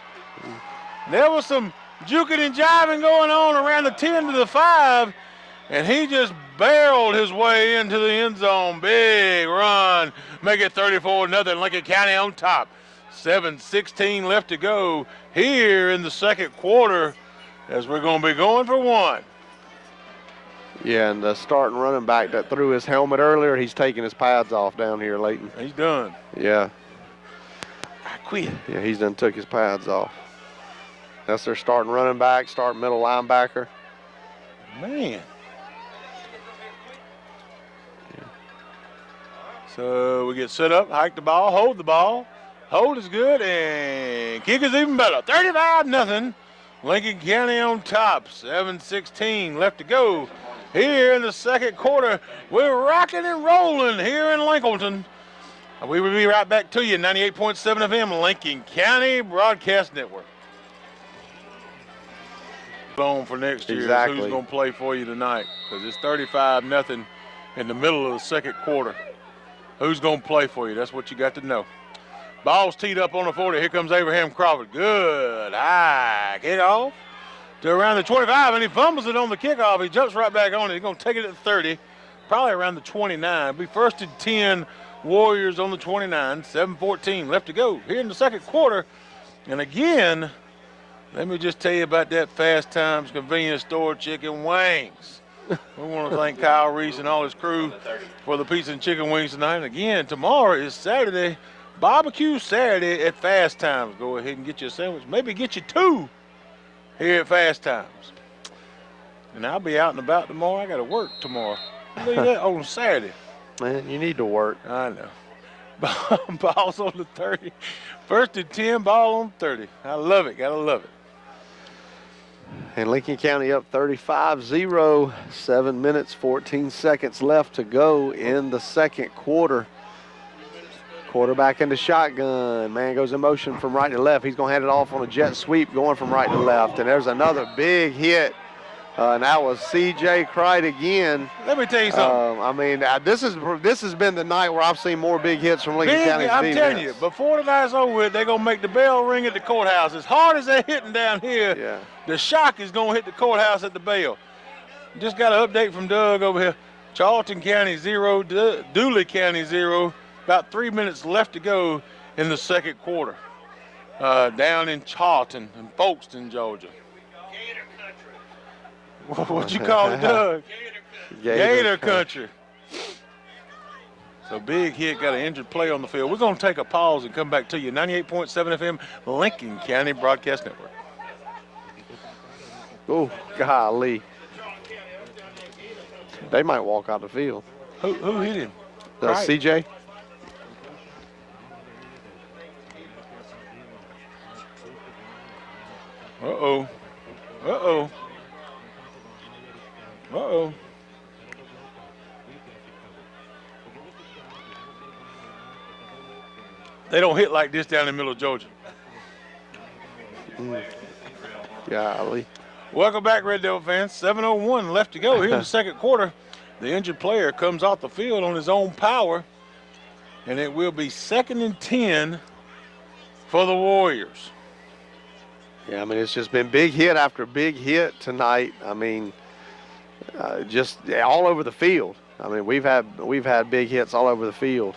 There was some juking and jiving going on around the 10 to the 5, and he just barreled his way into the end zone. Big run. Make it 34-0. Lincoln County on top. 7:16 left to go here in the second quarter, as we're going to be going for 1. Yeah, and the starting running back that threw his helmet earlier, he's taking his pads off down here, Leighton. He's done. Yeah. I quit. Yeah, he's done took his pads off. That's their starting running back, starting middle linebacker. Man. So we get set up, hike the ball, hold the ball. Hold is good, and kick is even better. 35-0. Lincoln County on top. 7:16 left to go here in the second quarter. We're rocking and rolling here in Lincoln. We will be right back to you. 98.7 FM, Lincoln County Broadcast Network. On for next year. Exactly. Who's going to play for you tonight? Because it's 35-0 in the middle of the second quarter. Who's going to play for you? That's what you got to know. Ball's teed up on the 40. Here comes Abraham Crawford. Good high kickoff to around the 25, and he fumbles it on the kickoff. He jumps right back on it. He's going to take it at the 30, probably around the 29. It'll be 1st and 10 Warriors on the 29. 7:14 left to go here in the second quarter. And again, let me just tell you about that Fast Times Convenience Store chicken wings. We want to thank Kyle Reese and all his crew for the pizza and chicken wings tonight. And again, tomorrow is Saturday. Barbecue Saturday at Fast Times. Go ahead and get you a sandwich. Maybe get you 2 here at Fast Times. And I'll be out and about tomorrow. I got to work tomorrow. Look at that on Saturday. Man, you need to work. I know. Ball's on the 30. 1st and 10, ball on 30. I love it. Got to love it. And Lincoln County up 35-0. 7 minutes, 14 seconds left to go in the second quarter. Quarterback in the shotgun. Man goes in motion from right to left. He's going to hand it off on a jet sweep going from right to left. And there's another big hit. And that was C.J. Cright again. Let me tell you something. I mean, this has been the night where I've seen more big hits from Lincoln County's I'm defense. telling you, before the night's over with, they're going to make the bell ring at the courthouse. As hard as they're hitting down here, Yeah. the shock is going to hit the courthouse at the bell. Just got an update from Doug over here. Charlton County 0, Dooley County 0. About 3 minutes left to go in the second quarter. Down in Charlton and Folkestone, Georgia. What'd you call it, Doug? Gator country. So big hit, got an injured player on the field. We're going to take a pause and come back to you. 98.7 FM, Lincoln County Broadcast Network. Oh, golly. They might walk out the field. Who hit him? Right. CJ? Uh-oh. Uh-oh. Uh-oh. They don't hit like this down in the middle of Georgia. Golly. Welcome back, Red Devil fans. 7:01 left to go here in the second quarter. The injured player comes off the field on his own power, and it will be 2nd and 10 for the Warriors. Yeah, I mean, it's just been big hit after big hit tonight. I mean, just all over the field. I mean, we've had big hits all over the field.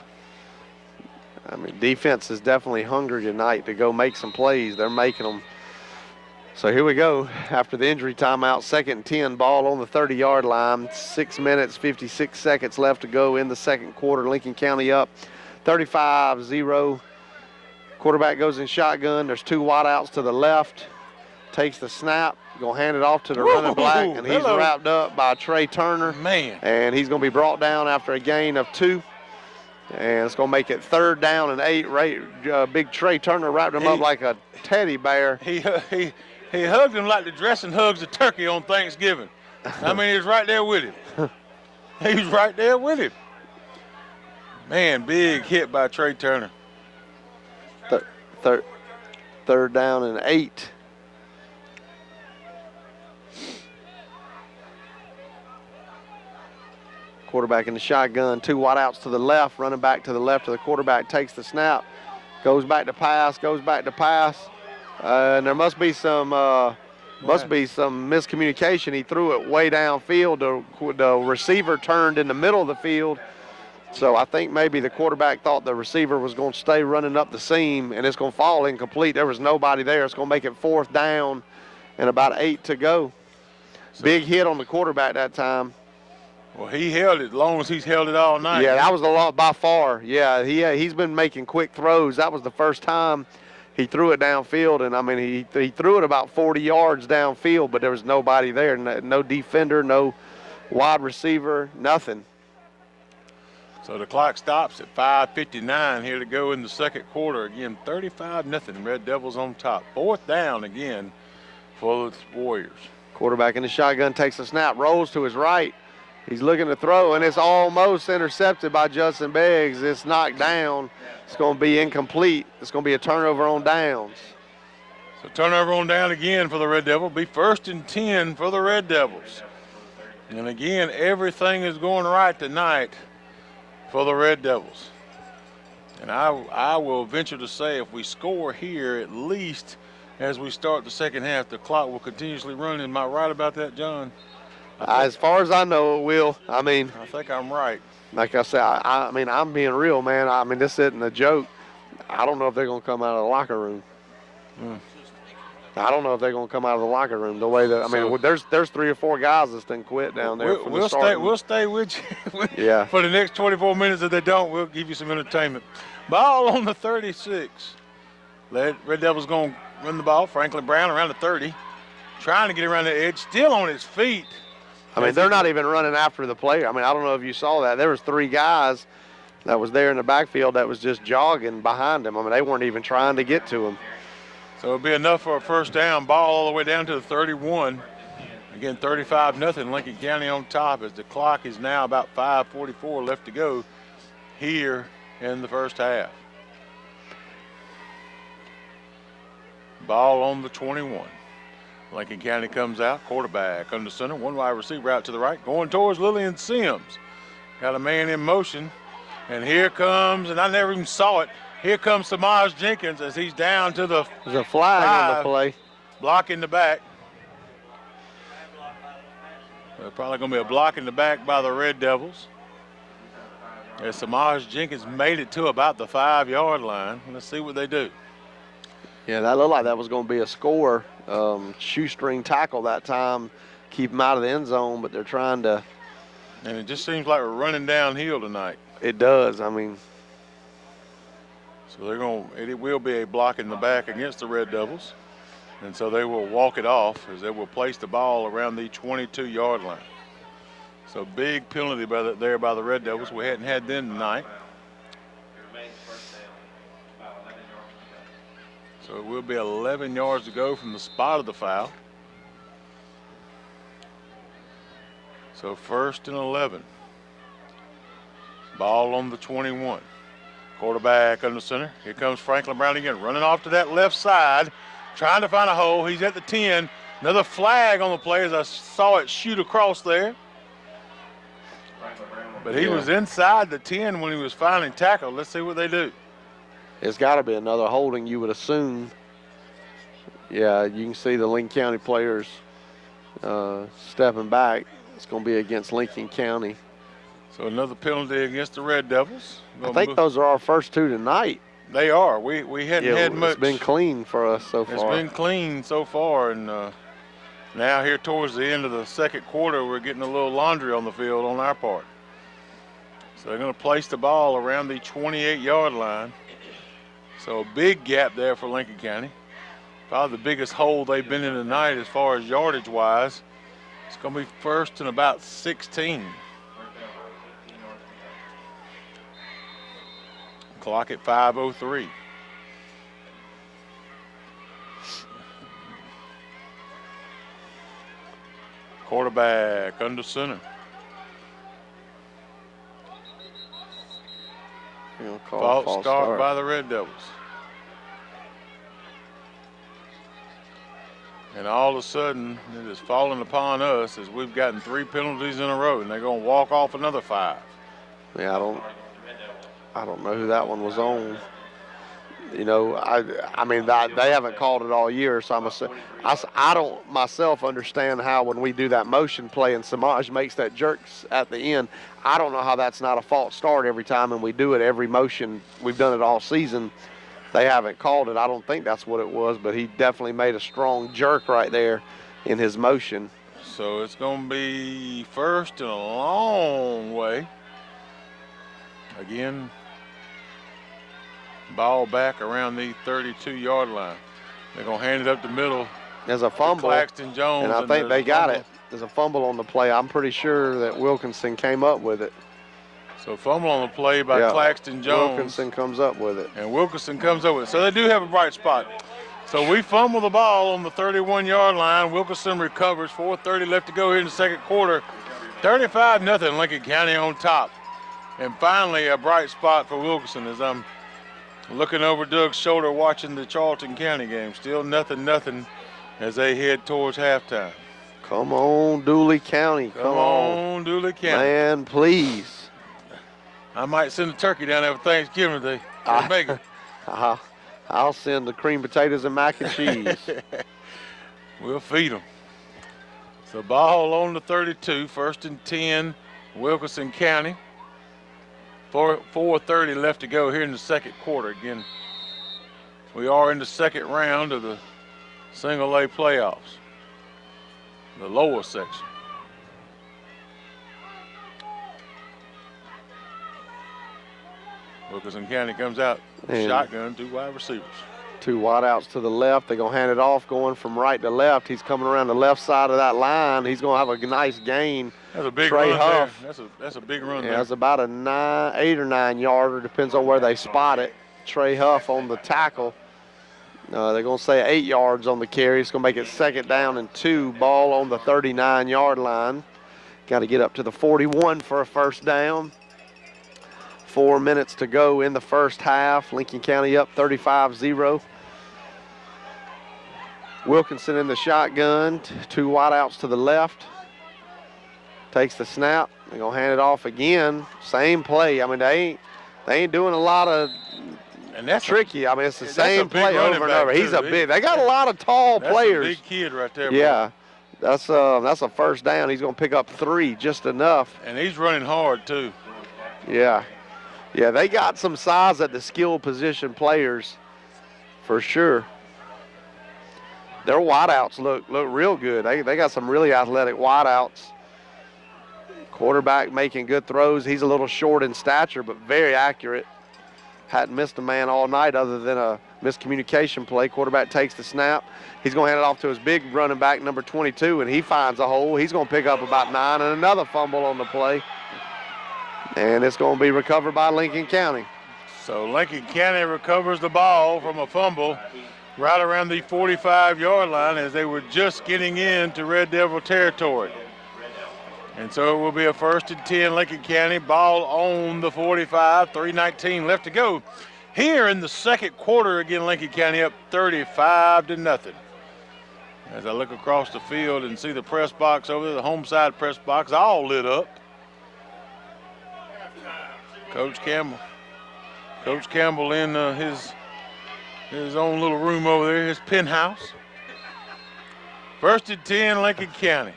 I mean, defense is definitely hungry tonight to go make some plays. They're making them. So here we go. After the injury timeout, 2nd and 10, ball on the 30-yard line. 6 minutes, 56 seconds left to go in the second quarter. Lincoln County up 35-0. Quarterback goes in shotgun. There's 2 wideouts to the left. Takes the snap. Going to hand it off to the running back, and he's wrapped up by Trey Turner. Man. And he's going to be brought down after a gain of 2. And it's going to make it 3rd down and 8. Big Trey Turner wrapped him up like a teddy bear. He hugged him like the dressing hugs the turkey on Thanksgiving. I mean, he was right there with him. He was right there with him. Man, big hit by Trey Turner. 3rd down and 8. Quarterback in the shotgun, 2 wideouts to the left, running back to the left of the quarterback, takes the snap, goes back to pass. And there must be some miscommunication. He threw it way downfield. The receiver turned in the middle of the field. So I think maybe the quarterback thought the receiver was going to stay running up the seam, and it's going to fall incomplete. There was nobody there. It's going to make it 4th down and about 8 to go. Big hit on the quarterback that time. Well, he held it as long as he's held it all night. Yeah, that was a lot by far. Yeah, he's been making quick throws. That was the first time he threw it downfield, and I mean he threw it about 40 yards downfield, but there was nobody there. No defender, no wide receiver, nothing. So the clock stops at 5:59 here to go in the second quarter. Again, 35-0. Red Devils on top. 4th down again for the Warriors. Quarterback in the shotgun takes a snap, rolls to his right. He's looking to throw, and it's almost intercepted by Justin Beggs. It's knocked down. It's going to be incomplete. It's going to be a turnover on downs. So turnover on down again for the Red Devils. Be 1st and 10 for the Red Devils. And again, everything is going right tonight for the Red Devils. And I will venture to say if we score here, at least as we start the second half, the clock will continuously run. Am I right about that, John? As far as I know, it will. I mean, I think I'm right. Like I said, I mean, I'm being real, man. I mean, this isn't a joke. I don't know if they're going to come out of the locker room. I don't know if they're going to come out of the locker room the way that, I mean, there's 3 or 4 guys that's done quit down there. We'll stay with you yeah. for the next 24 minutes. If they don't, we'll give you some entertainment. Ball on the 36. Red Devils going to run the ball. Franklin Brown around the 30. Trying to get around the edge. Still on his feet. I mean, they're not even running after the player. I mean, I don't know if you saw that. There was 3 guys that was there in the backfield that was just jogging behind him. I mean, they weren't even trying to get to him. So it'll be enough for a 1st down. Ball all the way down to the 31. Again, 35-0. Lincoln County on top as the clock is now about 5:44 left to go here in the first half. Ball on the 21. Lincoln County comes out, quarterback under center, 1 wide receiver out to the right, going towards Lillian Sims. Got a man in motion, and here comes, and I never even saw it, here comes Samaj Jenkins as he's down to the There's a flag 5, on the play. Block in the back. There's probably going to be a block in the back by the Red Devils. As Samaj Jenkins made it to about the 5-yard line. Let's see what they do. Yeah, that looked like that was going to be a score. Shoestring tackle that time, keep them out of the end zone, but they're trying to. And it just seems like we're running downhill tonight. It does. I mean. So it will be a block in the back against the Red Devils. And so they will walk it off as they will place the ball around the 22-yard line. So big penalty there by the Red Devils. We hadn't had them tonight. So it will be 11 yards to go from the spot of the foul. So 1st and 11. Ball on the 21. Quarterback under center. Here comes Franklin Brown again, running off to that left side, trying to find a hole. He's at the 10. Another flag on the play as I saw it shoot across there. But he was inside the 10 when he was finally tackled. Let's see what they do. It's got to be another holding, you would assume. Yeah, you can see the Lincoln County players stepping back. It's going to be against Lincoln County. So another penalty against the Red Devils. I think those are our first 2 tonight. They are. We hadn't had much. It's been clean for us so far. It's been clean so far, and now here towards the end of the second quarter, we're getting a little laundry on the field on our part. So they're going to place the ball around the 28-yard line. So a big gap there for Lincoln County. Probably the biggest hole they've been in tonight as far as yardage-wise. It's going to be first and about 16. Clock at 5:03. Quarterback under center. False start by the Red Devils. And all of a sudden, it is falling upon us as we've gotten 3 penalties in a row, and they're going to walk off another 5. Yeah, I don't know who that one was on. You know, I mean, they haven't called it all year, so I don't myself understand how when we do that motion play and Samaj makes that jerks at the end, I don't know how that's not a false start every time, and we do it every motion. We've done it all season. They haven't called it. I don't think that's what it was, but he definitely made a strong jerk right there in his motion. So it's going to be first and a long way. Again, ball back around the 32-yard line. They're going to hand it up the middle. There's a fumble. Claxton Jones. And I think they got it. There's a fumble on the play. I'm pretty sure that Wilkinson came up with it. So fumble on the play by Claxton Jones. Wilkinson comes up with it. And Wilkinson comes up with it. So they do have a bright spot. So we fumble the ball on the 31-yard line. Wilkinson recovers. 4:30 left to go here in the second quarter. 35-0 Lincoln County on top. And finally a bright spot for Wilkinson as I'm looking over Doug's shoulder watching the Charlton County game. Still nothing as they head towards halftime. Come on, Dooley County. Come on, Dooley County. Man, please. I might send a turkey down there for Thanksgiving Day. I'll send the cream potatoes and mac and cheese. We'll feed them. So ball on the 32, first and 10, Wilkinson County. 4:30 left to go here in the second quarter. Again, we are in the second round of the single A playoffs, the lower section. Wilkinson County comes out, shotgun, 2 wide receivers. 2 wideouts to the left. They're going to hand it off going from right to left. He's coming around the left side of that line. He's going to have a nice gain. That's a big Trey run Huff. there. That's a big run yeah, there. It's about a 8 or 9 yarder. Depends on where they spot it. Trey Huff on the tackle. They're going to say 8 yards on the carry. It's going to make it second down and 2. Ball on the 39-yard line. Got to get up to the 41 for a first down. 4 minutes to go in the first half. Lincoln County up 35-0. Wilkinson in the shotgun. 2 wideouts to the left. Takes the snap. They're going to hand it off again. Same play. I mean, they ain't doing a lot of tricky. I mean, it's the same play over and over. He's a big. They got a lot of tall players. That's a big kid right there. Yeah. Bro. That's a first down. He's going to pick up 3, just enough. And he's running hard, too. Yeah. Yeah, they got some size at the skill position players for sure. Their wideouts look real good. They got some really athletic wideouts. Quarterback making good throws. He's a little short in stature, but very accurate. Hadn't missed a man all night other than a miscommunication play. Quarterback takes the snap. He's going to hand it off to his big running back, number 22, and he finds a hole. He's going to pick up about 9 and another fumble on the play. And it's going to be recovered by Lincoln County. So Lincoln County recovers the ball from a fumble right around the 45-yard line as they were just getting into Red Devil territory. And so it will be a first and 10 Lincoln County. Ball on the 45, 3:19 left to go. Here in the second quarter, again, Lincoln County up 35-0. As I look across the field and see the press box over there, the home side press box, all lit up. Coach Campbell in his own little room over there, his penthouse. First and 10, Lincoln County.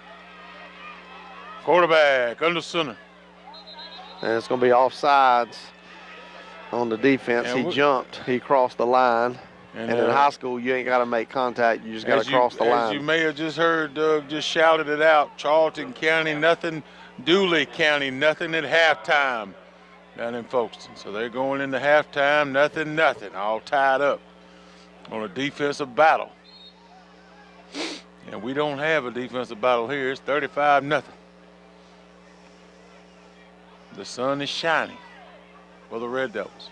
Quarterback under center. And it's going to be offsides. on the defense. And He jumped. He crossed the line. And in high school, you ain't got to make contact. You just got to cross the line. As you may have just heard, Doug just shouted it out. Charlton County, nothing. Dooley County, nothing at halftime down in Folkestone. So they're going into halftime, nothing, all tied up on a defensive battle. And we don't have a defensive battle here. It's 35-0. The sun is shining for the Red Devils.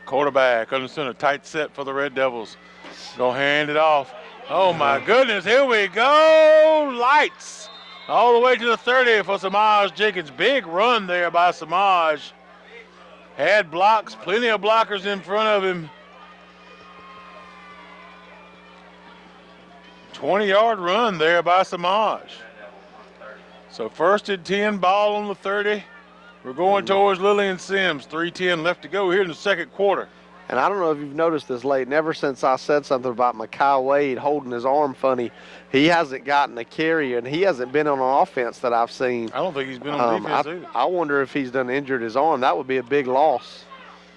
Quarterback under center, tight set for the Red Devils. Gonna hand it off. Oh my goodness, here we go. Lights all the way to the 30 for Samaj Jenkins. Big run there by Samaj. Had blocks, plenty of blockers in front of him. 20-yard run there by Samaj. So 1st and 10, ball on the 30. We're going towards Lillian Sims. 3:10 left to go here in the second quarter. And I don't know if you've noticed this late, and ever since I said something about Mekhi Wade holding his arm funny, he hasn't gotten a carry, and he hasn't been on an offense that I've seen. I don't think he's been on defense either. I wonder if he's done injured his arm. That would be a big loss.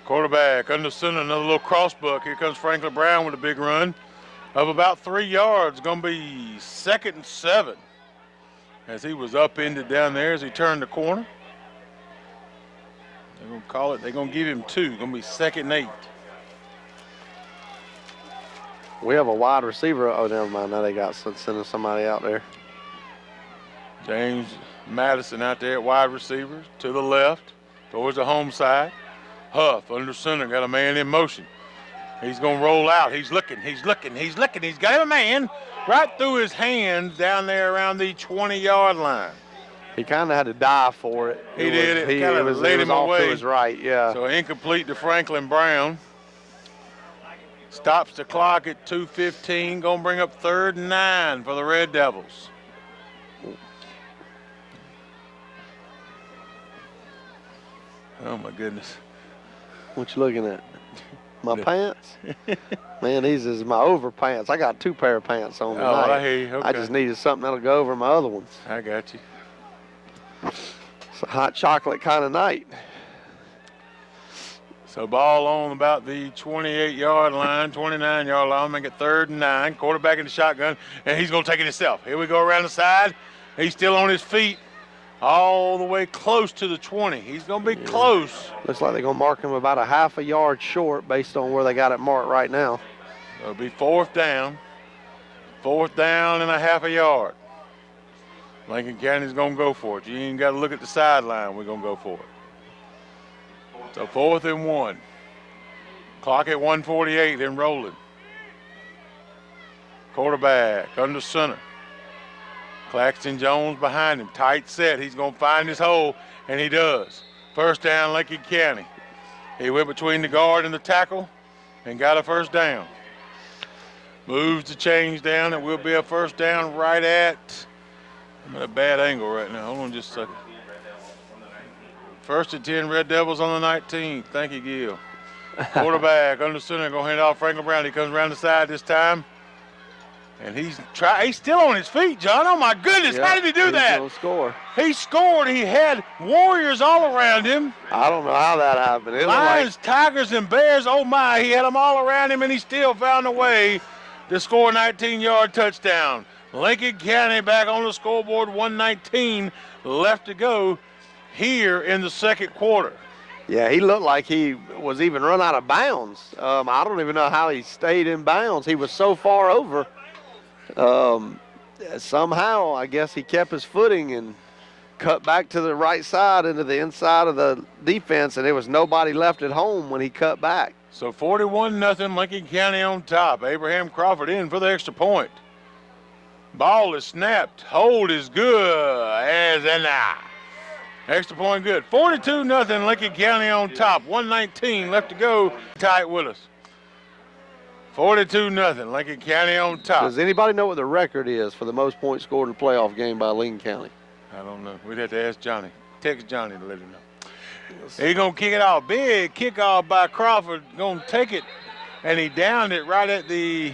Quarterback under center, another little crossbuck. Here comes Franklin Brown with a big run of about 3 yards. Going to be 2nd and 7 as he was upended down there as he turned the corner. They're going to call it. They're going to give him 2. Going to be 2nd and 8. We have a wide receiver. Oh, never mind. Now they got sending somebody out there. James Madison out there at wide receiver to the left towards the home side. Huff under center, got a man in motion. He's going to roll out. He's looking. He's got him a man right through his hands down there around the 20-yard line. He kind of had to dive for it. He did. It kind of laid him away. Off to his right, yeah. So incomplete to Franklin Brown. Stops the clock at 2:15. Going to bring up 3rd and 9 for the Red Devils. Oh, my goodness. What you looking at? My pants? Man, these is my overpants. I got 2 pair of pants on tonight. Oh, I hear you. Okay. I just needed something that'll go over my other ones. I got you. It's a hot chocolate kind of night. So ball on about the 28-yard line, 29-yard line. Make it 3rd and 9. Quarterback in the shotgun, and he's going to take it himself. Here we go around the side. He's still on his feet all the way close to the 20. He's going to be close. Looks like they're going to mark him about a half a yard short based on where they got it marked right now. It'll be 4th down. 4th down and a half a yard. Lincoln County's going to go for it. You ain't got to look at the sideline. We're going to go for it. So 4th and 1. Clock at 1:48, then rolling. Quarterback under center. Claxton Jones behind him. Tight set. He's going to find his hole, and he does. 1st down, Lincoln County. He went between the guard and the tackle and got a 1st down. Moves the change down. It will be a 1st down right at, I'm at a bad angle right now. Hold on just a second. 1st and 10, Red Devils on the 19th. Thank you, Gil. Quarterback under center, going to hand off Franklin Brown. He comes around the side this time. And he's still on his feet, John. Oh, my goodness. Yep, how did he do that? He's going to score. He scored. He had warriors all around him. I don't know how that happened. Lions, Tigers, and Bears. Oh, my. He had them all around him, and he still found a way to score a 19-yard touchdown. Lincoln County back on the scoreboard, 1:19 left to go here in the second quarter. Yeah, he looked like he was even run out of bounds. I don't even know how he stayed in bounds. He was so far over. Somehow, I guess he kept his footing and cut back to the right side into the inside of the defense, and there was nobody left at home when he cut back. So 41-0, Lincoln County on top. Abraham Crawford in for the extra point. Ball is snapped. Hold is good as an eye. Extra point good. 42-0, Lincoln County on top. 1:19 left to go. Tight with us. 42-0, Lincoln County on top. Does anybody know what the record is for the most points scored in a playoff game by Lincoln County? I don't know. We'd have to ask Johnny. Text Johnny to let him know. He's going to kick it off. Big kickoff by Crawford. Going to take it, and he downed it right at the,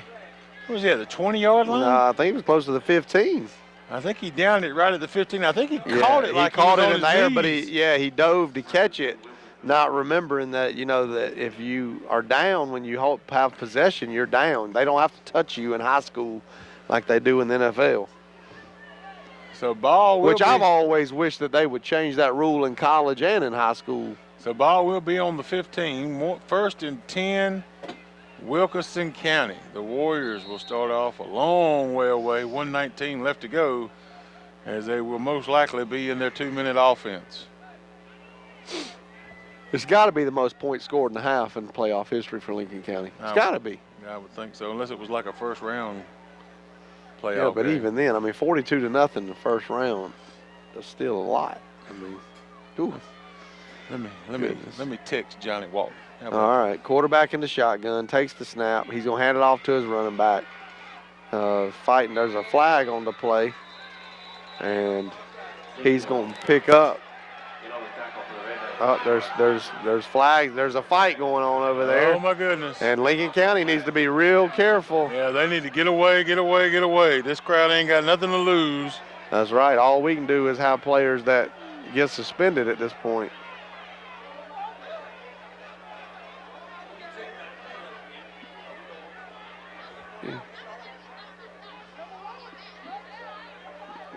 what was that, the 20-yard line? No, I think he was close to the 15. I think he downed it right at the 15. I think he caught it like he caught he was it on in the air, his but knees. he dove to catch it. not remembering that, you know, that if you are down when you have possession, you're down. They don't have to touch you in high school like they do in the NFL. So ball will Which I've always wished that they would change that rule in college and in high school. So ball will be on the 15. First and 10, Wilkinson County. The Warriors will start off a long way away, 1:19 left to go, as they will most likely be in their 2-minute offense. It's got to be the most points scored in a half in playoff history for Lincoln County. It's got to be. I would think so, unless it was like a first round playoff. Yeah, but game. even then, I mean, 42-0 in the first round, that's still a lot. I mean, ooh. Let me text Johnny Walton. All right, quarterback in the shotgun, takes the snap. He's going to hand it off to his running back. Fighting, there's a flag on the play, and he's going to pick up. There's flags. There's a fight going on over there. Oh, my goodness. And Lincoln County needs to be real careful. Yeah, they need to get away, get away, get away. This crowd ain't got nothing to lose. That's right. All we can do is have players that get suspended at this point.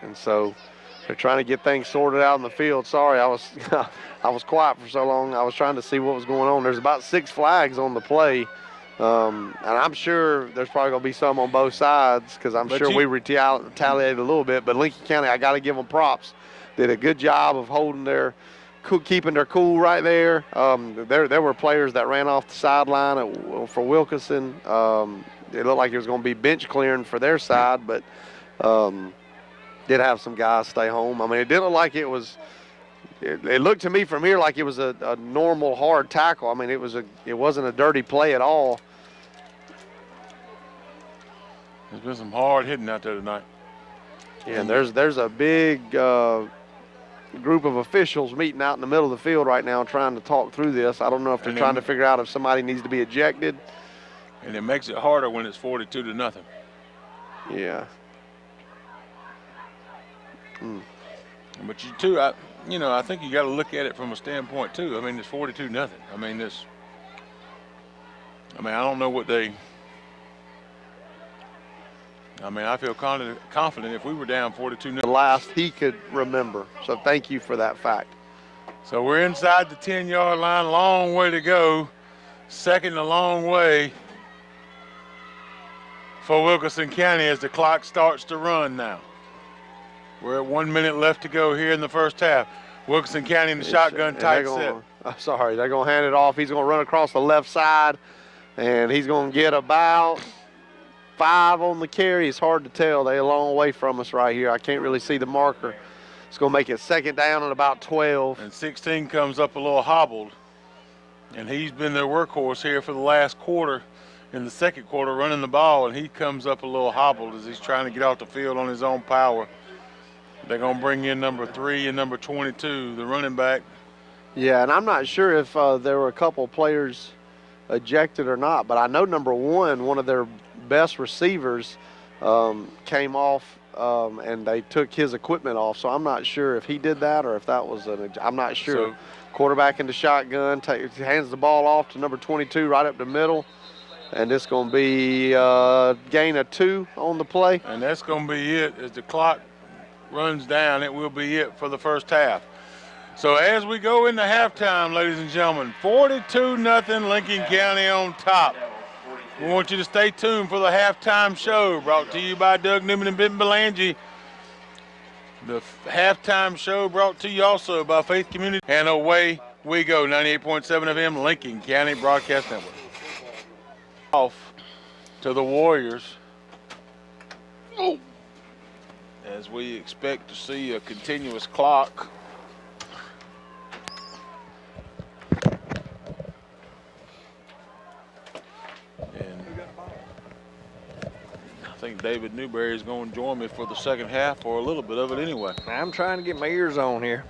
And so they're trying to get things sorted out in the field. Sorry, I was quiet for so long. I was trying to see what was going on. There's about 6 flags on the play. And I'm sure there's probably going to be some on both sides because I'm sure we retaliated a little bit. But Lincoln County, I got to give them props. Did a good job of keeping their cool right there. There were players that ran off the sideline for Wilkinson. It looked like it was going to be bench clearing for their side, but did have some guys stay home. I mean, it didn't look like it was. It looked to me from here like it was a normal hard tackle. I mean, it wasn't a dirty play at all. There's been some hard hitting out there tonight. Yeah, and there's a big group of officials meeting out in the middle of the field right now trying to talk through this. I don't know if they're trying to figure out if somebody needs to be ejected. And it makes it harder when it's 42-0. Yeah. But I think you got to look at it from a standpoint too. I mean, it's 42-0. I mean, I don't know what they. I mean, I feel confident if we were down 42-0. The last he could remember. So thank you for that fact. So we're inside the 10-yard line. Long way to go. Second a long way for Wilkinson County as the clock starts to run now. We're at 1 minute left to go here in the first half. Wilkinson County in the shotgun tight set. They're going to hand it off. He's going to run across the left side, and he's going to get about 5 on the carry. It's hard to tell. They're a long way from us right here. I can't really see the marker. It's going to make it second down and about 12. And 16 comes up a little hobbled, and he's been their workhorse here for the last quarter. In the second quarter, running the ball, and he comes up a little hobbled as he's trying to get off the field on his own power. They're going to bring in number 3 and number 22, the running back. Yeah, and I'm not sure if there were a couple players ejected or not, but I know number 1, one of their best receivers, came off and they took his equipment off. So I'm not sure if he did that or if that was I'm not sure. So, quarterback in the shotgun, hands the ball off to number 22 right up the middle. And it's going to be gain of 2 on the play. And that's going to be it. As the clock runs down, it will be it for the first half. So as we go into halftime, ladies and gentlemen, 42-0 Lincoln County on top. We want you to stay tuned for the halftime show brought to you by Doug Newman and Ben Belangi. The halftime show brought to you also by Faith Community. And away we go, 98.7 FM, Lincoln County Broadcast Network. Off to the Warriors as we expect to see a continuous clock. And I think David Newberry is going to join me for the second half, or a little bit of it anyway. I'm trying to get my ears on here.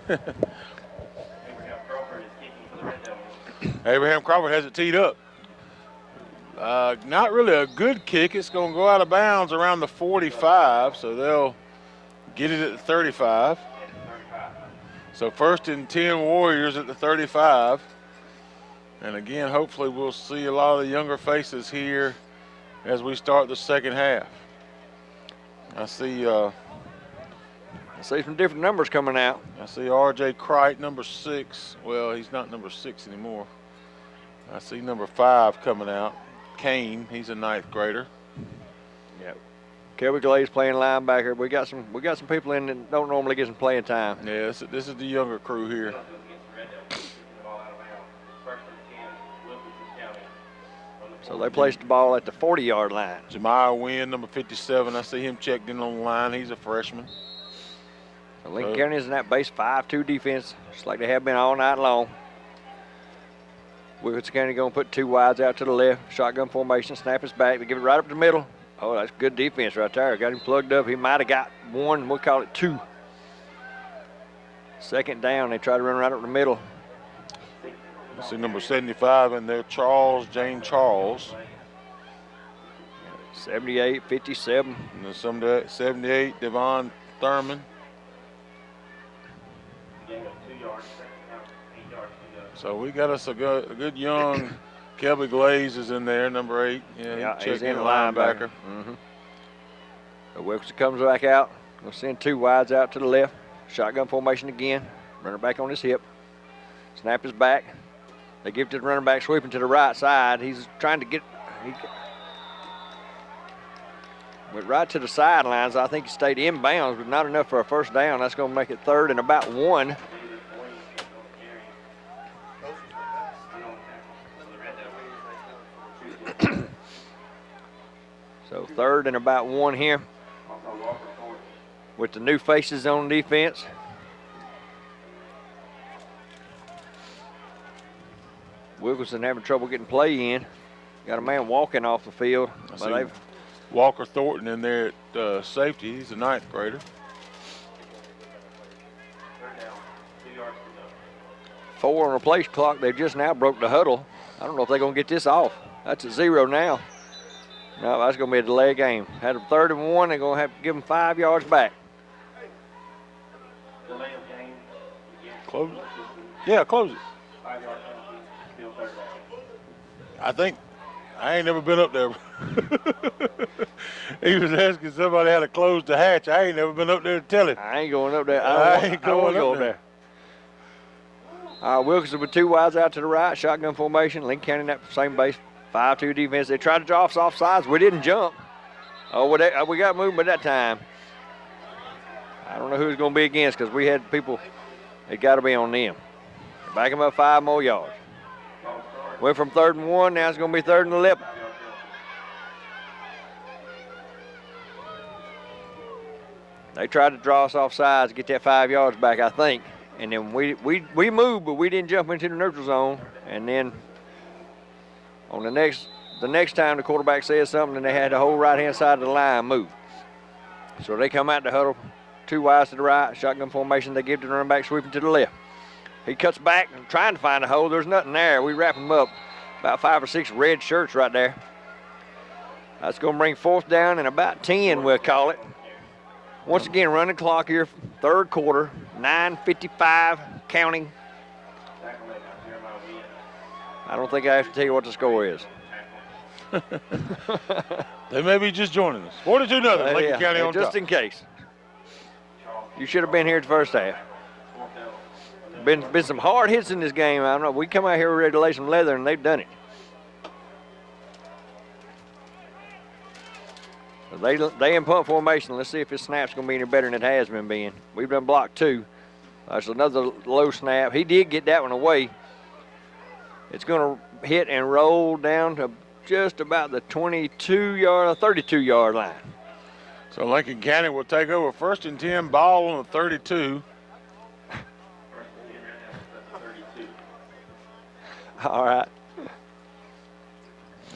Abraham Crawford has it teed up. Not really a good kick. It's going to go out of bounds around the 45, so they'll get it at the 35. So first and 10 Warriors at the 35. And again, hopefully we'll see a lot of the younger faces here as we start the second half. I see some different numbers coming out. I see R.J. Crite, number 6. Well, he's not number 6 anymore. I see number 5 coming out. Kane, he's a 9th grader. Yep. Kelby Glaze playing linebacker. We got some people in that don't normally get some playing time. Yeah, this is the younger crew here. So they placed the ball at the 40-yard line. Jemiah Wynn, number 57. I see him checked in on the line. He's a freshman. So Lincoln County is in that base 5-2 defense, just like they have been all night long. Wilkinson County going to put 2 wides out to the left. Shotgun formation, snap his back. They give it right up the middle. Oh, that's good defense right there. Got him plugged up. He might have got 1. We'll call it 2. Second down. They try to run right up the middle. I see number 75 in there, Jane Charles. 78, 57. And then 78, Devon Thurman. So we got us a good young Kelby Glaze is in there, number 8. Yeah, he's in the linebacker. So Wilkinson comes back out. We'll send 2 wides out to the left. Shotgun formation again. Runner back on his hip. Snap his back. They give it to the running back sweeping to the right side. He's trying to get. He went right to the sidelines. I think he stayed inbounds, but not enough for a first down. That's going to make it 3rd and about 1. So 3rd and about 1 here with the new faces on defense. Wilkinson having trouble getting play in. Got a man walking off the field. Walker Thornton in there at safety. He's a 9th grader. 4 on the place clock. They just now broke the huddle. I don't know if they're going to get this off. That's at 0 now. No, that's going to be a delay game. Had a 3rd and 1. They're going to have to give them 5 yards back. Close it. Yeah, close it. I think I ain't never been up there. He was asking somebody how to close the hatch. I ain't never been up there to tell him. I ain't going up there. I ain't going up there. Wilkinson with 2 wides out to the right. Shotgun formation. Lincoln County in that same base. 5-2 defense. They tried to draw us off sides. We didn't jump. We got movement that time. I don't know who it's going to be against because we had people. It got to be on them. Back them up 5 more yards. Went from 3rd and 1. Now it's going to be 3rd and 11. They tried to draw us off sides, get that 5 yards back, I think. And then we moved, but we didn't jump into the neutral zone. And then on the next time the quarterback said something, and they had the whole right-hand side of the line move. So they come out the huddle, 2 wides to the right, shotgun formation. They give to the running back sweeping to the left. He cuts back and trying to find a hole. There's nothing there. We wrap him up. About 5 or 6 red shirts right there. That's going to bring 4th down and about 10, we'll call it. Once again, running clock here, 3rd quarter, 9:55 counting. I don't think I have to tell you what the score is. They may be just joining us. 42-0, Lincoln County on top. Just in case. You should have been here at the first half. Been some hard hits in this game. I don't know. We come out here ready to lay some leather, and they've done it. They in punt formation. Let's see if his snap's going to be any better than it has been being. We've done block 2. That's another low snap. He did get that one away. It's going to hit and roll down to just about the 32-yard line. So Lincoln County will take over 1st and 10, ball on the 32. All right.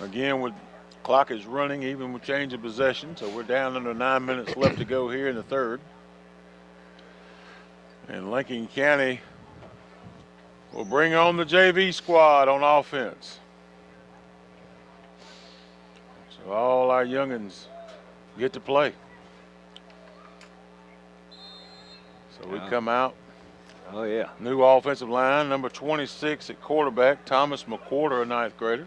Again, with clock is running even with change of possession, so we're down under 9 minutes left to go here in the 3rd. And Lincoln County will bring on the JV squad on offense. So all our youngins get to play. So we come out. Oh, yeah. New offensive line, number 26 at quarterback, Thomas McQuarter, a ninth grader.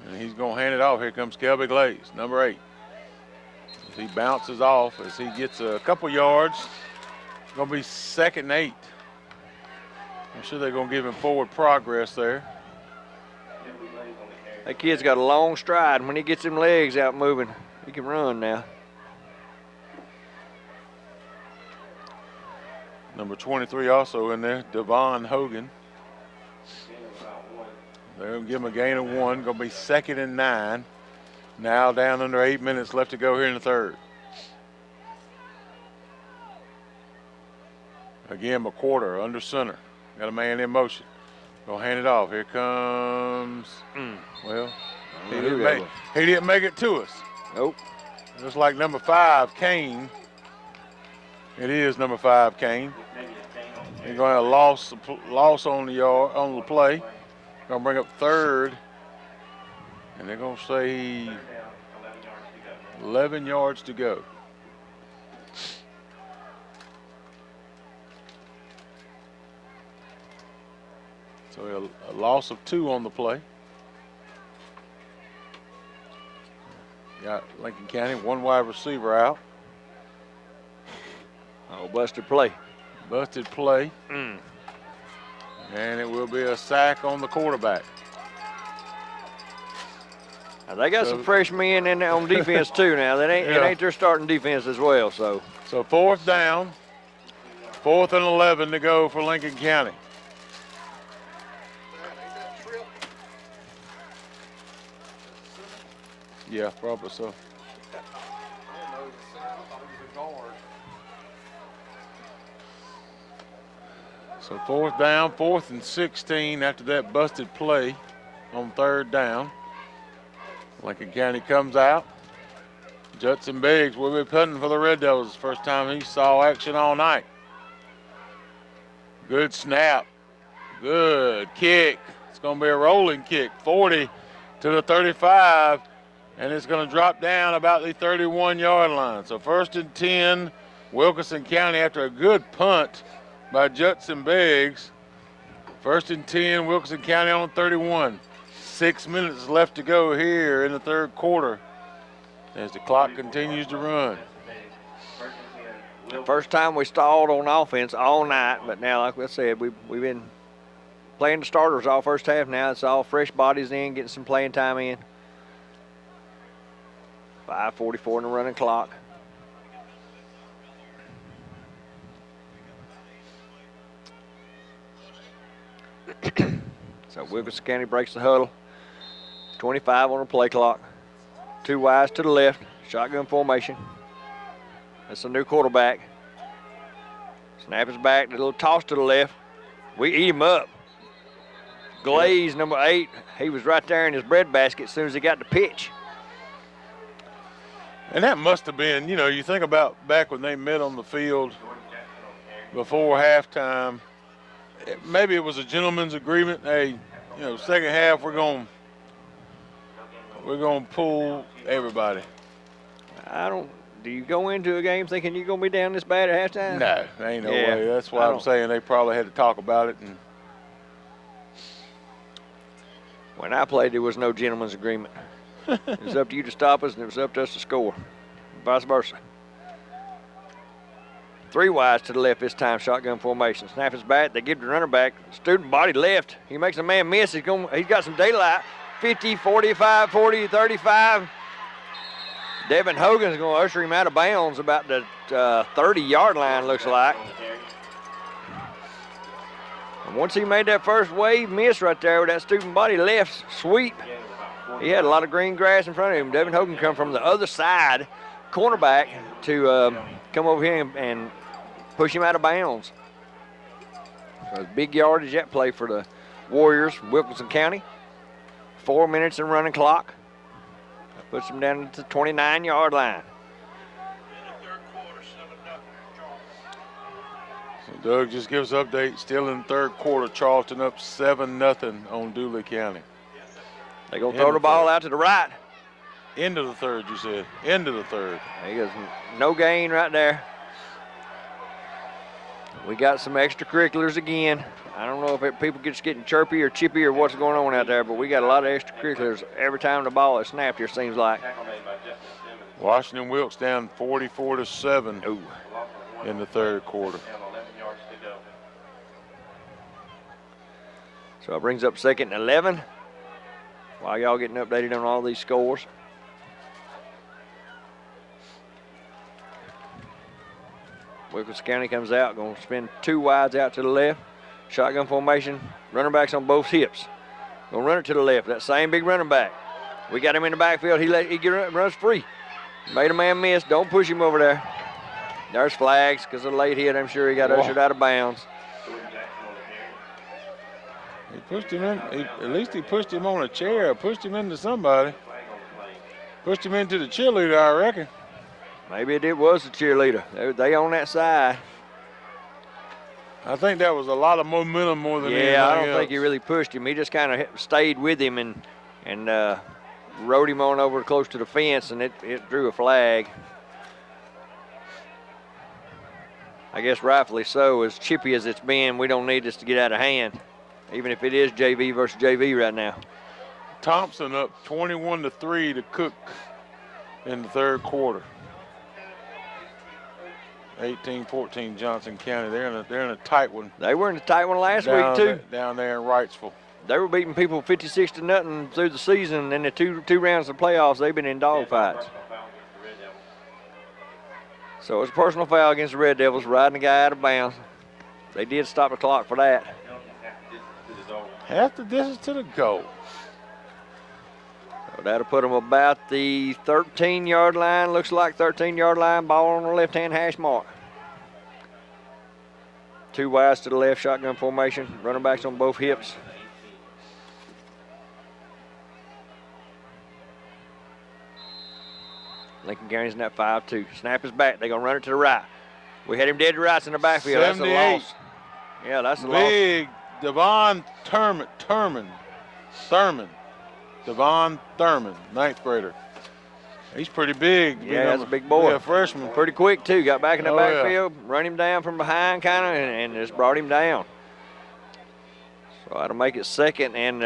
And he's going to hand it off. Here comes Kelby Glaze, number 8. As he bounces off, as he gets a couple yards, it's going to be 2nd and 8. I'm sure they're going to give him forward progress there. That kid's got a long stride, and when he gets them legs out moving, he can run now. Number 23 also in there, Devon Hogan. They're going to give him a gain of 1. Going to be 2nd and 9. Now down under 8 minutes left to go here in the third. Again, McQuarter under center. Got a man in motion. Gonna hand it off. Here comes. Well, he didn't make it to us. Nope. Just like number 5, Kane. It is number 5, Kane. They're going to have loss on the play. Gonna bring up third, and they're gonna say 11 yards to go. So a loss of 2 on the play. Got Lincoln County, 1 wide receiver out. Oh, busted play. Busted play. And it will be a sack on the quarterback. Now, they got some freshmen in there on defense too now. It ain't their starting defense as well. So 4th down, 4th and 11 to go for Lincoln County. Yeah, probably so. So 4th down, 4th and 16 after that busted play on 3rd down. Lincoln County comes out. Judson Biggs will be punting for the Red Devils. First time he saw action all night. Good snap. Good kick. It's going to be a rolling kick. 40 to the 35. And it's going to drop down about the 31-yard line. So 1st and 10, Wilkinson County after a good punt by Judson Biggs. 1st and 10, Wilkinson County on 31. 6 minutes left to go here in the third quarter as the clock continues to run. First time we stalled on offense all night, but now, like I said, we've been playing the starters all first half. Now it's all fresh bodies in, getting some playing time in. 5:44 in the running clock. So Wilkinson County breaks the huddle. 25 on the play clock. 2 wides to the left. Shotgun formation. That's a new quarterback. Snap is back. A little toss to the left. We eat him up. Glaze, number 8. He was right there in his breadbasket as soon as he got the pitch. And that must have been, you think about back when they met on the field before halftime. Maybe it was a gentleman's agreement. Hey, second half we're going to pull everybody. Do you go into a game thinking you're going to be down this bad at halftime? No, ain't no way. That's why I'm saying they probably had to talk about it. And when I played, there was no gentleman's agreement. It was up to you to stop us, and it was up to us to score. Vice versa. 3 wides to the left this time, shotgun formation. Snap is back. They give the runner back. Student body left. He makes a man miss. He's got some daylight. 50, 45, 40, 35. Devin Hogan's going to usher him out of bounds about the 30-yard line, looks like. And once he made that first wave miss right there with that student body left sweep, he had a lot of green grass in front of him. Devin Hogan come from the other side, cornerback, to come over here and push him out of bounds. So big yardage that play for the Warriors, Wilkinson County. 4 minutes in running clock. Puts them down to the 29-yard line. So Doug just gives update. Still in the third quarter. Charleston up 7-0 on Dooley County. They're going to throw the ball out to the right. End of the third, you said. End of the third. He goes no gain right there. We got some extracurriculars again. I don't know if people just getting chirpy or chippy or what's going on out there, but we got a lot of extracurriculars every time the ball is snapped here, seems like. Washington Wilkes down 44-7 Ooh. in the third quarter. So it brings up 2nd and 11 while y'all getting updated on all these scores. Wilkinson County comes out, going to spin 2 wides out to the left. Shotgun formation, running backs on both hips. Going to run it to the left, that same big running back. We got him in the backfield, he runs free. Made a man miss, don't push him over there. There's flags because of the late hit. I'm sure he got ushered out of bounds. He pushed him in, at least he pushed him on a chair, pushed him into somebody. Pushed him into the cheerleader, I reckon. Maybe it was the cheerleader. They on that side. I think that was a lot of momentum more than anything Yeah, I don't else. think he really pushed him. He just kind of stayed with him and rode him on over close to the fence, and it drew a flag. I guess rightfully so. As chippy as it's been, we don't need this to get out of hand, even if it is JV versus JV right now. Thompson up 21-3 to Cook in the third quarter. 18-14 Johnson County. They're in a tight one. They were in a tight one last week too. Down there in Wrightsville. They were beating people 56-0 through the season, and the two rounds of playoffs, they've been in dogfights. So it's a personal foul against the Red Devils, riding the guy out of bounds. They did stop the clock for that. Half the distance to the goal. So that'll put them about the 13-yard line. Looks like 13-yard line, ball on the left-hand hash mark. 2 wides to the left, shotgun formation, running backs on both hips. Lincoln County's in that 5-2. Snap is back. They're going to run it to the right. We had him dead to rights in the backfield. That's a loss. Yeah, that's a loss. Big Devon Thurman. Devon Thurman, 9th grader. He's pretty big. Yeah, that's a big boy. Yeah, freshman. Pretty quick, too. Got back in the Oh, backfield, run him down from behind kind of, and just brought him down. So that'll make it 2nd, and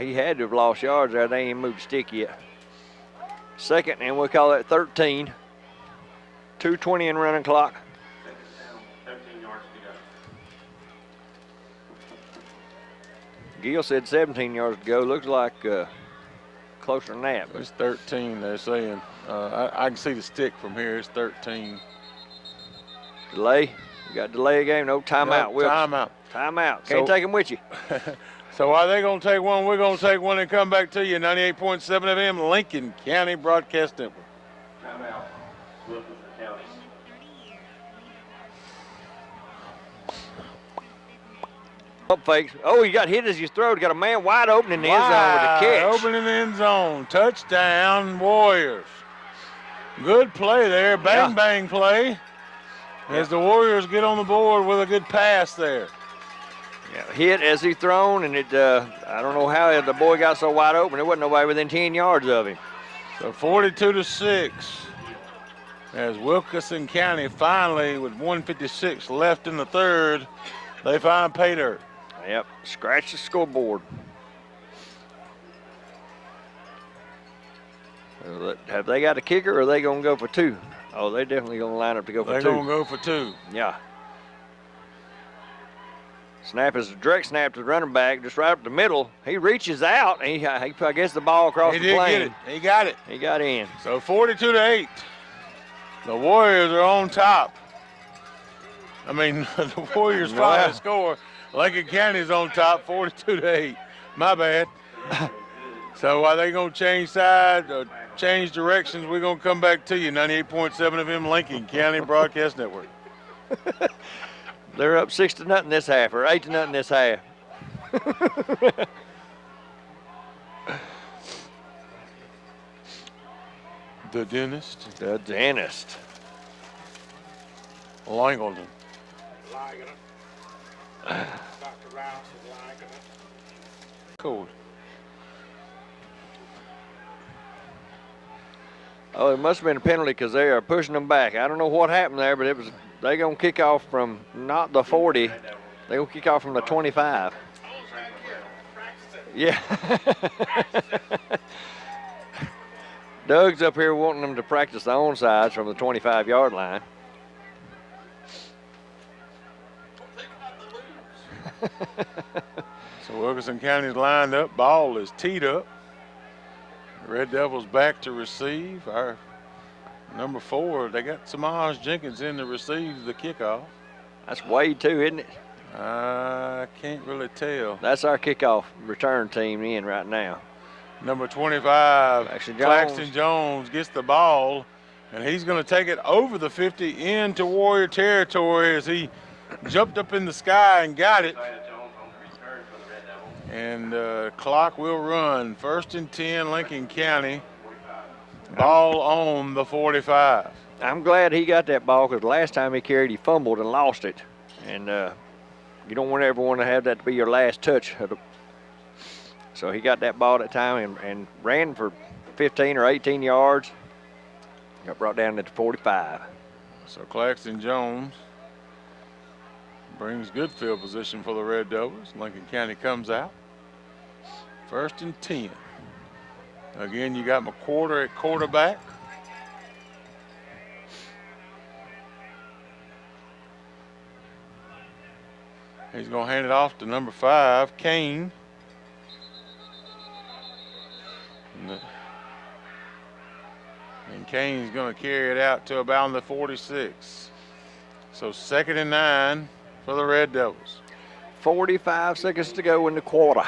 he had to have lost yards there. They ain't moved the stick yet. 2nd, and we'll call that 13. 2:20 in running clock. 13 yards to go. Gill said 17 yards to go. Looks like closer than that. But It's 13, they're saying. I can see the stick from here. It's 13. delay. You got delay game. No timeout. No, timeout. Timeout. Can't take him with you. So while they're going to take one, we're going to take one and come back to you. 98.7 FM, Lincoln County Broadcast Network. Timeout. Wilkinson County. Up fakes. Oh, he got hit as he throwed. Got a man wide open in the end zone with a catch. Open in the end zone. Touchdown, Warriors. Good play there. Bang, bang play. As the Warriors get on the board with a good pass there. Yeah, hit as he thrown, and it. I don't know how the boy got so wide open. There wasn't nobody within 10 yards of him. So 42-6. As Wilkinson County finally, with 1:56 left in the third, they find pay dirt. Yep, scratch the scoreboard. Have they got a kicker, or are they going to go for 2? Oh, they definitely going to line up to go for 2. They're going to go for 2. Yeah. Snap is a direct snap to the running back, just right up the middle. He reaches out, and he gets the ball across He the did plane. get it. He got it. He got in. So 42-8. The Warriors are on top. I mean, the Warriors finally score. Lincoln County's on top, 42-8. My bad. So are they going to change sides or change directions? We're going to come back to you. 98.7 FM, Lincoln County Broadcast Network. They're up 6-0 this half, or 8-0 this half. The dentist. The dentist. Langleton. Cool. Oh, it must have been a penalty because they are pushing them back. I don't know what happened there, but it was They're going to kick off from not the 40. They're going to kick off from the 25. Yeah. Doug's up here wanting them to practice the onsides from the 25-yard line. So Wilkinson County's lined up. Ball is teed up. Red Devils back to receive. Our number 4, they got Samaj Jenkins in to receive the kickoff. That's Wade too, isn't it? I can't really tell. That's our kickoff return team in right now. Number 25, Claxton Jones gets the ball, and he's going to take it over the 50 into Warrior territory as he jumped up in the sky and got it. And clock will run. 1st and 10, Lincoln County. Ball on the 45. I'm glad he got that ball because last time he carried, he fumbled and lost it. And you don't ever want to have that to be your last touch. So he got that ball that time and ran for 15 or 18 yards. Got brought down to the 45. So Claxton Jones brings good field position for the Red Devils. Lincoln County comes out. 1st and 10. Again, you got McQuarter at quarterback. He's going to hand it off to number 5, Kane. And Kane's going to carry it out to about the 46. So 2nd and 9 for the Red Devils. 45 seconds to go in the quarter.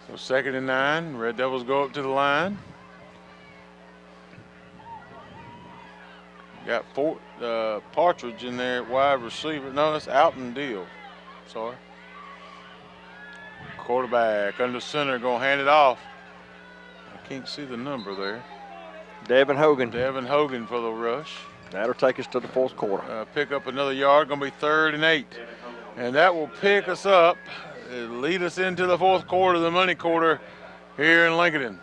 So 2nd and 9, Red Devils go up to the line. Got Partridge in there at wide receiver. No, that's Alton Deal. Sorry. Quarterback under center, gonna hand it off. I can't see the number there. Devin Hogan. Devin Hogan for the rush. That'll take us to the 4th quarter. Pick up another yard, gonna be 3rd and 8. And that will pick us up, lead us into the 4th quarter, the money quarter here in Lincoln.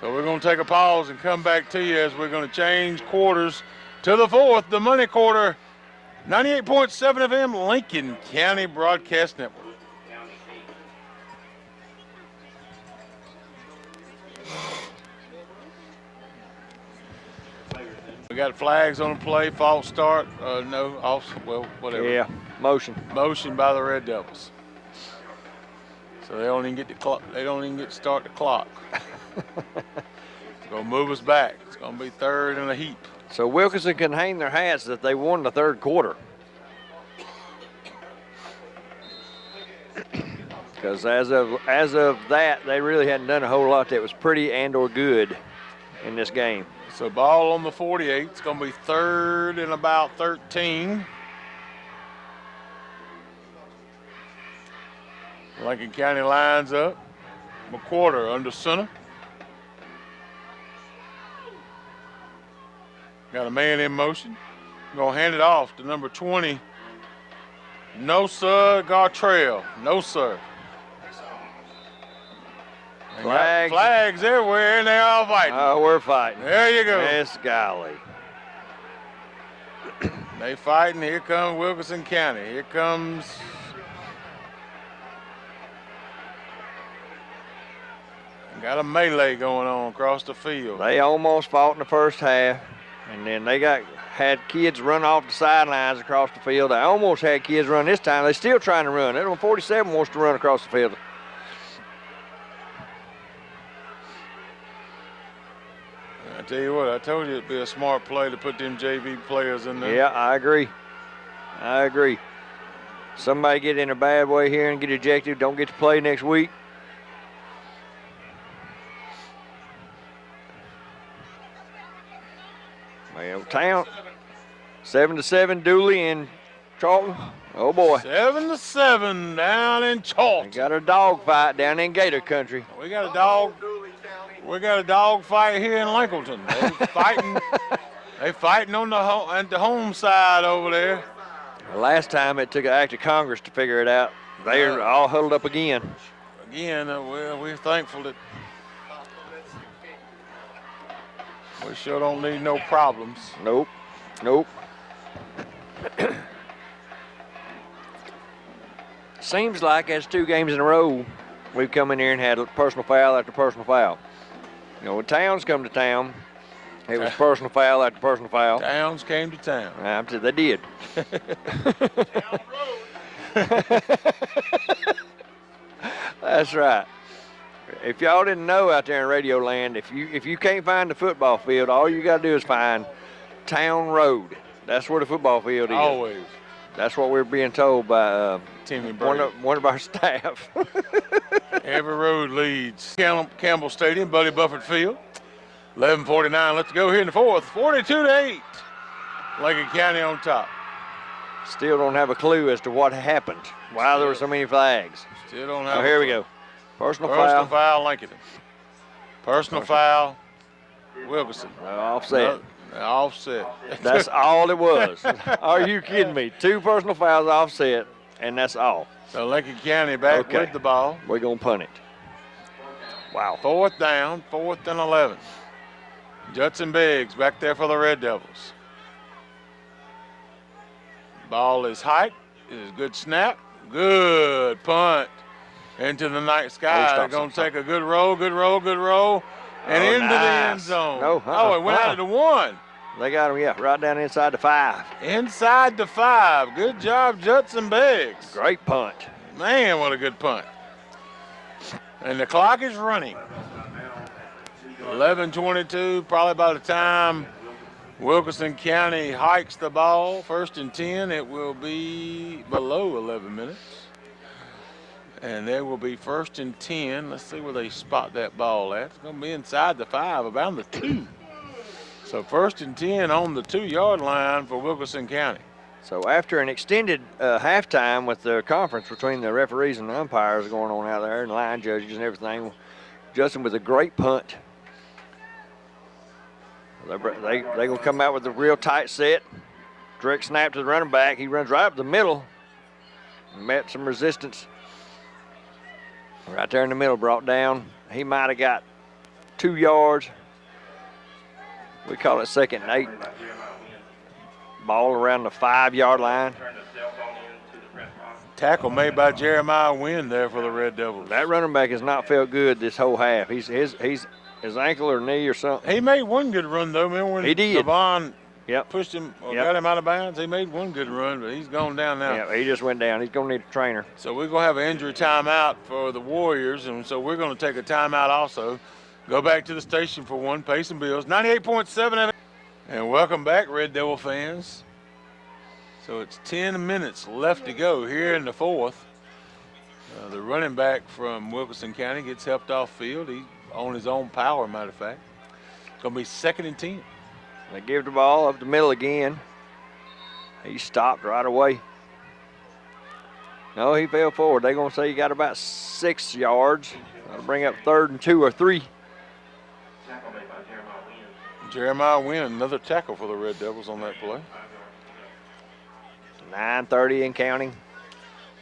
So we're going to take a pause and come back to you as we're going to change quarters to the 4th, the money quarter, 98.7 FM, Lincoln County Broadcast Network. We got flags on the play, false start, no, off, well, whatever. Yeah, motion. Motion by the Red Devils. So they don't even get the clock. They don't even get to start the clock. It's gonna move us back. It's gonna be 3rd in a heap. So Wilkinson can hang their hats that they won the 3rd quarter. Because as of that, they really hadn't done a whole lot that was pretty and or good in this game. So ball on the 48. It's gonna be 3rd and about 13. Lincoln County lines up. McQuarter under center. Got a man in motion. Gonna hand it off to number 20. No, sir, Gartrell. No, sir. Flags everywhere, and they're all fighting. Oh, we're fighting. There you go. Yes, golly. They fighting. Here comes Wilkinson County. Here comes got a melee going on across the field. They almost fought in the first half, and then they had kids run off the sidelines across the field. They almost had kids run this time. They're still trying to run. That one 47 wants to run across the field. I tell you what, I told you it'd be a smart play to put them JV players in there. Yeah, I agree. I agree. Somebody get in a bad way here and get ejected, don't get to play next week. Well, Town, 7-7, Dooley and Charlton. Oh boy. 7-7 down in Charlton. We got a dog fight down in Gator Country. We got a dog. We got a dog fight here in Lincoln. They fighting. They fighting on the home side over there. Last time it took an act of Congress to figure it out. They're all huddled up again. Again, we're thankful that we sure don't need no problems. Nope. Nope. Seems like as 2 games in a row, we've come in here and had personal foul after personal foul. You know, when Towns come to town, it was personal foul after personal foul. Towns came to town. They did. That's right. If y'all didn't know out there in Radio Land, if you can't find the football field, all you got to do is find Town Road. That's where the football field is. Always. That's what we're being told by Timmy one of our staff. Every road leads Campbell Stadium, Buddy Buffett Field. 11:49. Let's go here in the fourth. 42-8. Lincoln County on top. Still don't have a clue as to what happened. Why there were so many flags. Still don't have. Oh, here we go. Personal foul, Lincoln. Personal foul, Wilkinson. Offset. Offset. That's all it was. Are you kidding me? 2 personal fouls offset, and that's all. So Lincoln County back with the ball. We're going to punt it. Wow. 4th down, 4th and 11. Judson Biggs back there for the Red Devils. Ball is hiked. It is good snap. Good punt into the night sky. They're going to take a good roll, and into the end zone. No, it went out of the 1. They got him, right down inside the 5. Inside the 5. Good job, Judson Biggs. Great punt. Man, what a good punt. And the clock is running. 11:22, probably by the time Wilkinson County hikes the ball, 1st and 10, it will be below 11 minutes. And there will be 1st and 10. Let's see where they spot that ball at. It's going to be inside the 5, about the 2. So 1st and 10 on the 2-yard line for Wilkinson County. So after an extended halftime with the conference between the referees and the umpires going on out there and line judges and everything, Justin with a great punt. They're going to come out with a real tight set. Direct snap to the running back. He runs right up the middle. Met some resistance. Right there in the middle, brought down. He might have got 2 yards. We call it 2nd and 8. Ball around the 5-yard line. Tackle made by Jeremiah Wynn there for the Red Devils. That running back has not felt good this whole half. He's his ankle or knee or something. He made one good run, though. Remember when he did. Devon pushed him or got him out of bounds? He made one good run, but he's gone down now. Yeah, he just went down. He's going to need a trainer. So we're going to have an injury timeout for the Warriors, and so we're going to take a timeout also. Go back to the station for one, pay some bills. 98.7 and welcome back, Red Devil fans. So it's 10 minutes left to go here in the 4th. The running back from Wilkinson County gets helped off field. He's on his own power, matter of fact. It's going to be 2nd and 10. They give the ball up the middle again. He stopped right away. No, he fell forward. They're going to say he got about 6 yards. That'll bring up 3rd and 2 or 3. Jeremiah Wynn, another tackle for the Red Devils on that play. 9:30 and counting.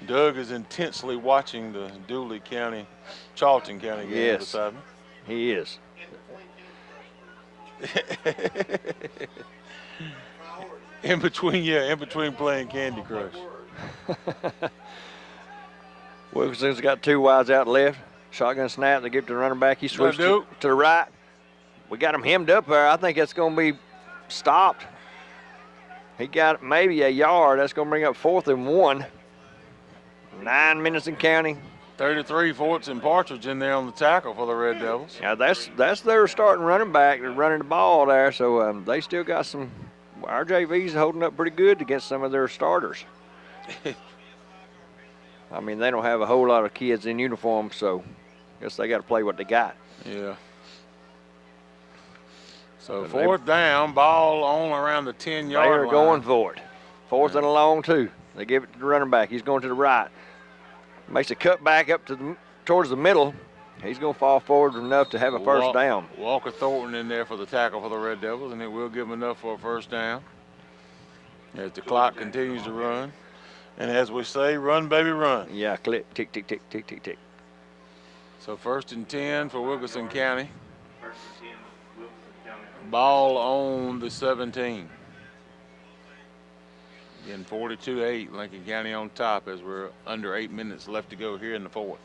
Doug is intensely watching the Charlton County game beside me. He is. in between playing Candy Crush. Wilkinson's got 2 wides out left. Shotgun snap. They give it to the running back. He switched to the right. We got him hemmed up there. I think that's going to be stopped. He got maybe a yard. That's going to bring up 4th and 1. 9 minutes in counting. 33 Forts and Partridge in there on the tackle for the Red Devils. Yeah, that's their starting running back. They're running the ball there, so they still got some. Our JV's holding up pretty good against some of their starters. I mean, they don't have a whole lot of kids in uniform, so I guess they got to play what they got. Yeah. So 4th down, ball on around the 10-yard line. They're going for it. 4th and a long 2. They give it to the running back. He's going to the right. Makes a cut back up to towards the middle. He's going to fall forward enough to have a first down. Walker Thornton in there for the tackle for the Red Devils, and it will give him enough for a first down as the clock continues to run. And as we say, run, baby, run. Yeah, click, tick, tick, tick, tick, tick, tick. So 1st and 10 for Wilkinson County. 1st and 10, Wilkinson County. Ball on the 17. Again, 42-8, Lincoln County on top as we're under 8 minutes left to go here in the 4th.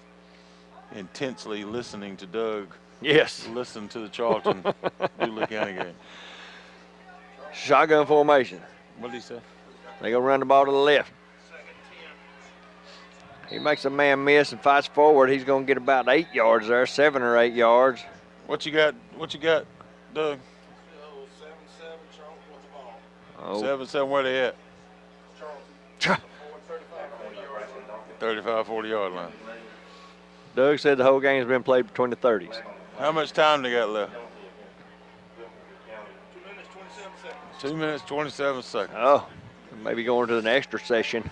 Intensely listening to Doug. Yes. Listen to the Charlton Dooley County game. Shotgun formation. What did he say? They gonna run the ball to the left. He makes a man miss and fights forward. He's gonna get about 8 yards there, 7 or 8 yards. What you got, Doug? 7-7, Charlton with the ball. Oh. 7-7, where they at? Charlton. 35-40 yard line. Doug said the whole game's been played between the 30s. How much time they got left? 2 minutes, 27 seconds. 2 minutes, 27 seconds. Oh, maybe going to an extra session.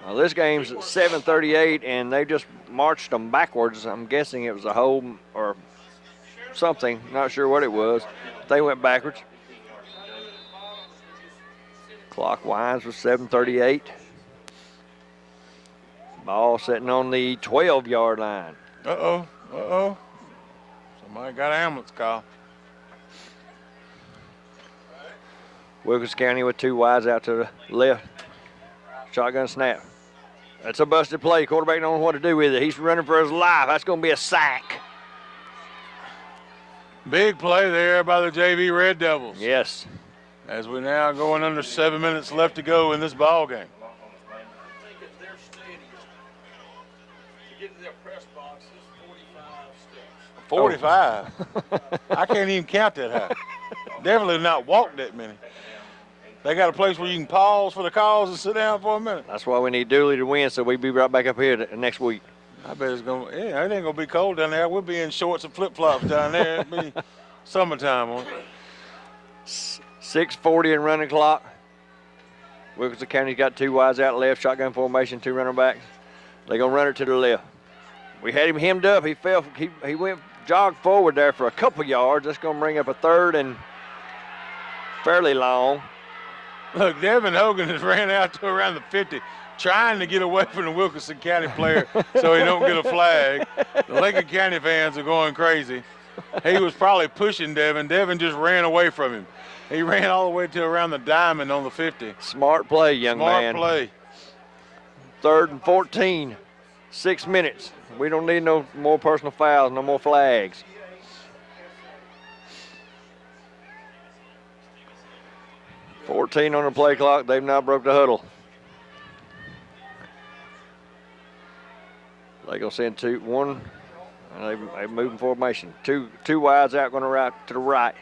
Well, this game's at 7:38, and they just marched them backwards. I'm guessing it was a hold or something. Not sure what it was. They went backwards. Clock winds with 7:38. Ball sitting on the 12-yard line. Uh-oh. Somebody got an ambulance call. Wilkinson County with 2 wides out to the left. Shotgun snap. That's a busted play. Quarterback don't know what to do with it. He's running for his life. That's going to be a sack. Big play there by the JV Red Devils. Yes. As we're now going under 7 minutes left to go in this ball game. I think at their stadium, to get to their press box is 45 steps. 45. I can't even count that high. Definitely not walk that many. They got a place where you can pause for the calls and sit down for a minute. That's why we need Dooley to win, so we'll be right back up here next week. I bet it's going to, it ain't going to be cold down there. We'll be in shorts and flip-flops down there. It'll be summertime on it. 6:40 and running clock. Wilkinson County's got 2 wides out left, shotgun formation, 2 running backs. They're going to run it to the left. We had him hemmed up. He fell. He went jogged forward there for a couple yards. That's going to bring up a 3rd and fairly long. Look, Devin Hogan has ran out to around the 50, trying to get away from the Wilkinson County player so he don't get a flag. The Lincoln County fans are going crazy. He was probably pushing Devin. Devin just ran away from him. He ran all the way to around the diamond on the 50. Smart play, young man. Smart play. 3rd and 14, 6 minutes. We don't need no more personal fouls, no more flags. $14 on the play clock. They've now broke the huddle. They're going to send 2, 1, and they're moving formation. Two wides out, going to the right.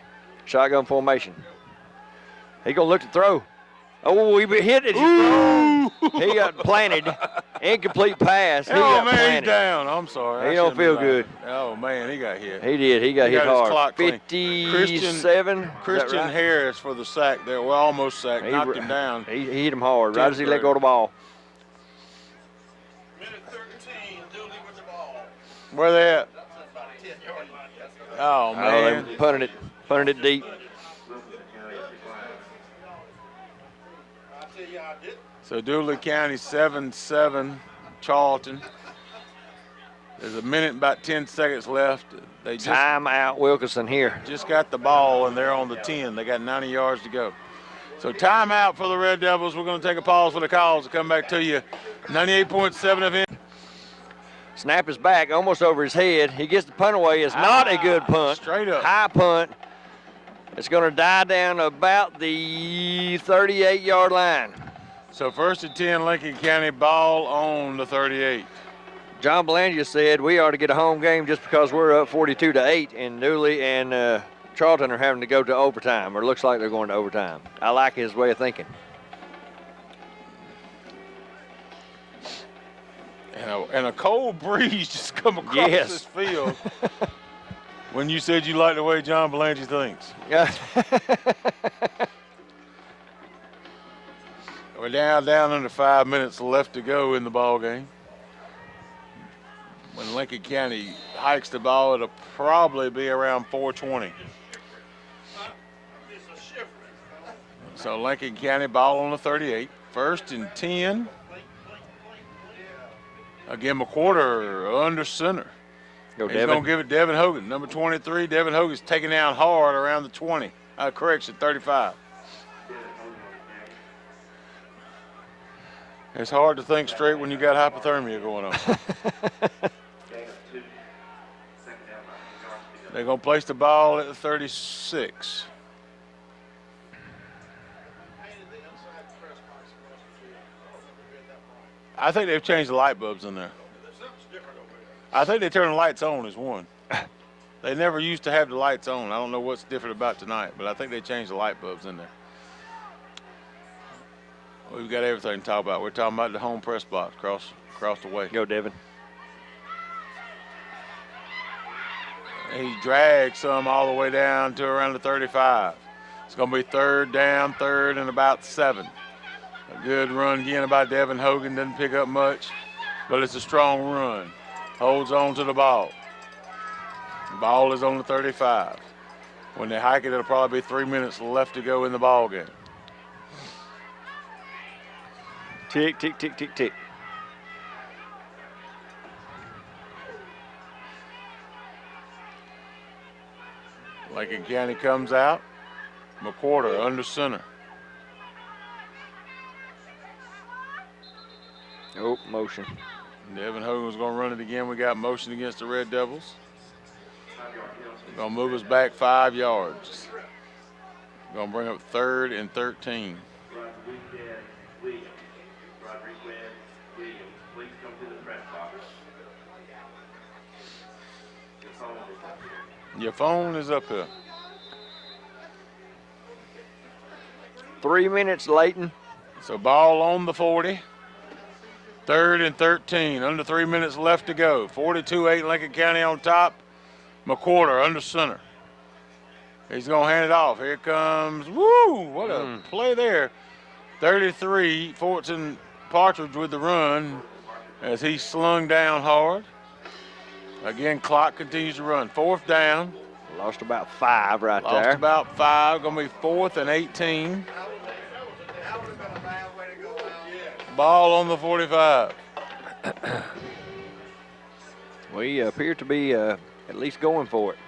Shotgun formation. He going to look to throw. Oh, he hit it. He got planted. Incomplete pass. He got man, planted. he's down. I'm sorry. He don't feel good. Oh, man, he got hit. He did. He got hit his hard. clock clean. 57. Christian right? Harris for the sack there. Well, almost sacked. Knocked him down. He hit him hard right as he let go of the ball. Minute 13, Dooley with the ball. Where they at? About a 10-yard line. Oh, man. They punted it deep. I tell you, I did. So Dooley County 7-7, Charlton. There's a minute, about 10 seconds left. They just Timeout Wilkinson here. got the ball, and they're on the 10. They got 90 yards to go. So timeout for the Red Devils. We're going to take a pause for the calls to come back to you. 98.7 FM. Snap is back, almost over his head. He gets the punt away. It's not a good punt. Straight up. High punt. It's going to die down about the 38-yard line. So 1st and 10, Lincoln County, ball on the 38. John Belangia said we ought to get a home game just because we're up 42-8, and Dooley and Charlton are having to go to overtime, or it looks like they're going to overtime. I like his way of thinking. And a cold breeze just come across this field. When you said you like the way John Belangia thinks. Yeah. We're now down under 5 minutes left to go in the ball game. When Lincoln County hikes the ball, it'll probably be around 4:20. So Lincoln County ball on the 38. 1st and 10. Again, McQuarter under center. Go He's Devin. going to give it Devin Hogan. Number 23, Devin Hogan's taking down hard around the 20. Correction, 35. It's hard to think straight when you got hypothermia going on. They're going to place the ball at the 36. I think they've changed the light bulbs in there. I think they turn the lights on as one. They never used to have the lights on. I don't know what's different about tonight, but I think they changed the light bulbs in there. We've got everything to talk about. We're talking about the home press box across the way. Go Devin. He dragged some all the way down to around the 35. It's going to be 3rd down, 3rd and about 7. A good run again by Devin Hogan. Doesn't pick up much, but it's a strong run. Holds on to the ball. The ball is on the 35. When they hike it, it'll probably be 3 minutes left to go in the ball game. Tick, tick, tick, tick, tick. Lincoln County comes out. McQuarter under center. Oh, motion. Devin Hogan was going to run it again. We got motion against the Red Devils. Going to move us back 5 yards. Going to bring up 3rd and 13. Please come to the press box. Your phone is up here. 3 minutes, Layton. So ball on the 40. 3rd and 13. Under 3 minutes left to go. 42-8 Lincoln County on top. McQuarter under center. He's going to hand it off. Here comes, woo, what a play there. 33, Fortson Partridge with the run as he slung down hard. Again, clock continues to run. 4th down. Lost about 5 right there. Lost about 5. Going to be 4th and 18. Ball on the 45. We appear to be at least going for it.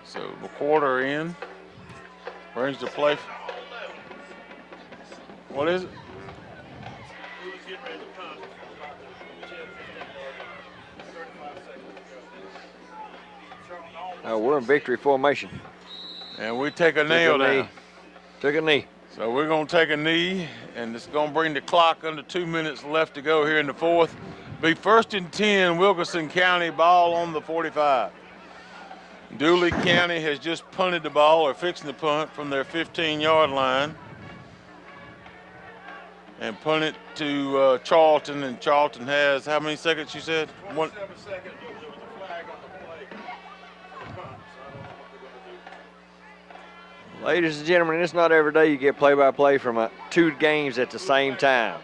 So McQuarter in. Brings the play. What is it? We're in victory formation. And we take a nail down. Took a knee. So we're going to take a knee, and it's going to bring the clock under 2 minutes left to go here in the 4th. Be 1st and 10, Wilkinson County, ball on the 45. Dooley County has just punted the ball, or fixing the punt from their 15-yard line. And punt it to Charlton, and Charlton has, how many seconds you said? 7 seconds. There was a flag on the play. So I don't know what they're going to do. Ladies and gentlemen, it's not every day you get play-by-play from 2 games at the same time.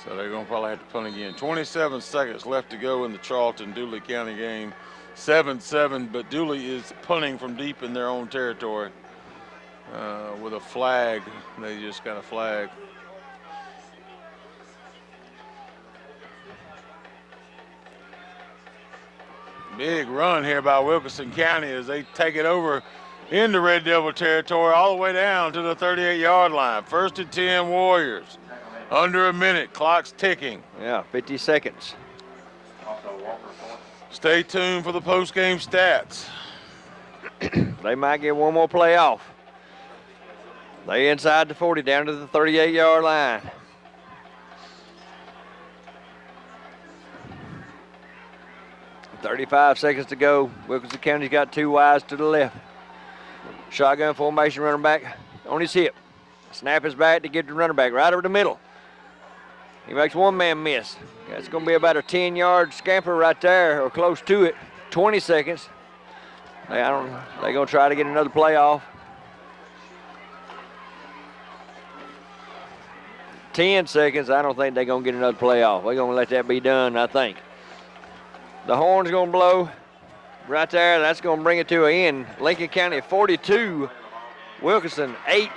So they're going to probably have to punt again. 27 seconds left to go in the Charlton-Dooley County game. 7-7, but Dooley is punting from deep in their own territory with a flag. They just got a flag. Big run here by Wilkinson County as they take it over into Red Devil territory all the way down to the 38-yard line. 1st and 10 Warriors. Under a minute, clock's ticking. Yeah, 50 seconds. Stay tuned for the post-game stats. They might get one more play off. They inside the 40, down to the 38-yard line. .35 seconds to go. Wilkinson County's got 2 wides to the left. Shotgun formation, running back on his hip. Snap his back to get the running back right over the middle. He makes one man miss. That's going to be about a 10-yard scamper right there, or close to it. 20 seconds. They're going to try to get another play off. 10 seconds. I don't think they're going to get another play off. We're going to let that be done, I think. The horn's going to blow. right there. That's going to bring it to an end. Lincoln County 42, Wilkinson 8.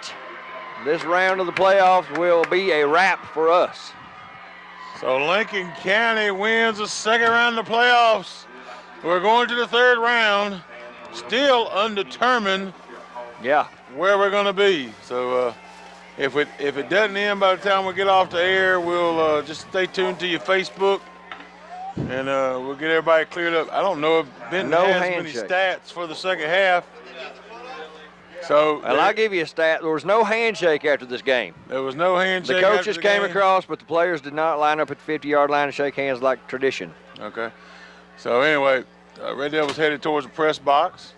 This round of the playoffs will be a wrap for us. So Lincoln County wins the second round of the playoffs. We're going to the third round, still undetermined where we're going to be. So if it doesn't end by the time we get off the air, we'll just stay tuned to your Facebook, and we'll get everybody cleared up. I don't know if Benton has many stats for the second half. So well, I'll give you a stat. There was no handshake after this game. There was no handshake. The coaches came across, but the players did not line up at the 50-yard line and shake hands like tradition. Okay. So anyway, Red Devils headed towards the press box.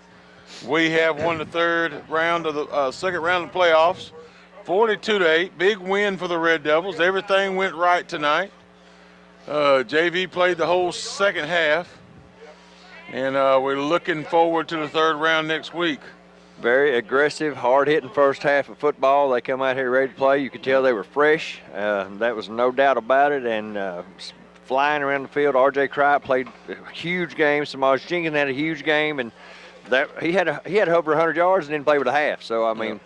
We have won the third round of the second round of the playoffs, 42-8. Big win for the Red Devils. Everything went right tonight. JV played the whole second half, and we're looking forward to the third round next week. Very aggressive, hard-hitting first half of football. They come out here ready to play. You could tell they were fresh. That was no doubt about it. And flying around the field, R.J. Cripe played a huge game. Samaj Jenkins had a huge game, and that he had over 100 yards and didn't play with a half. So I mean,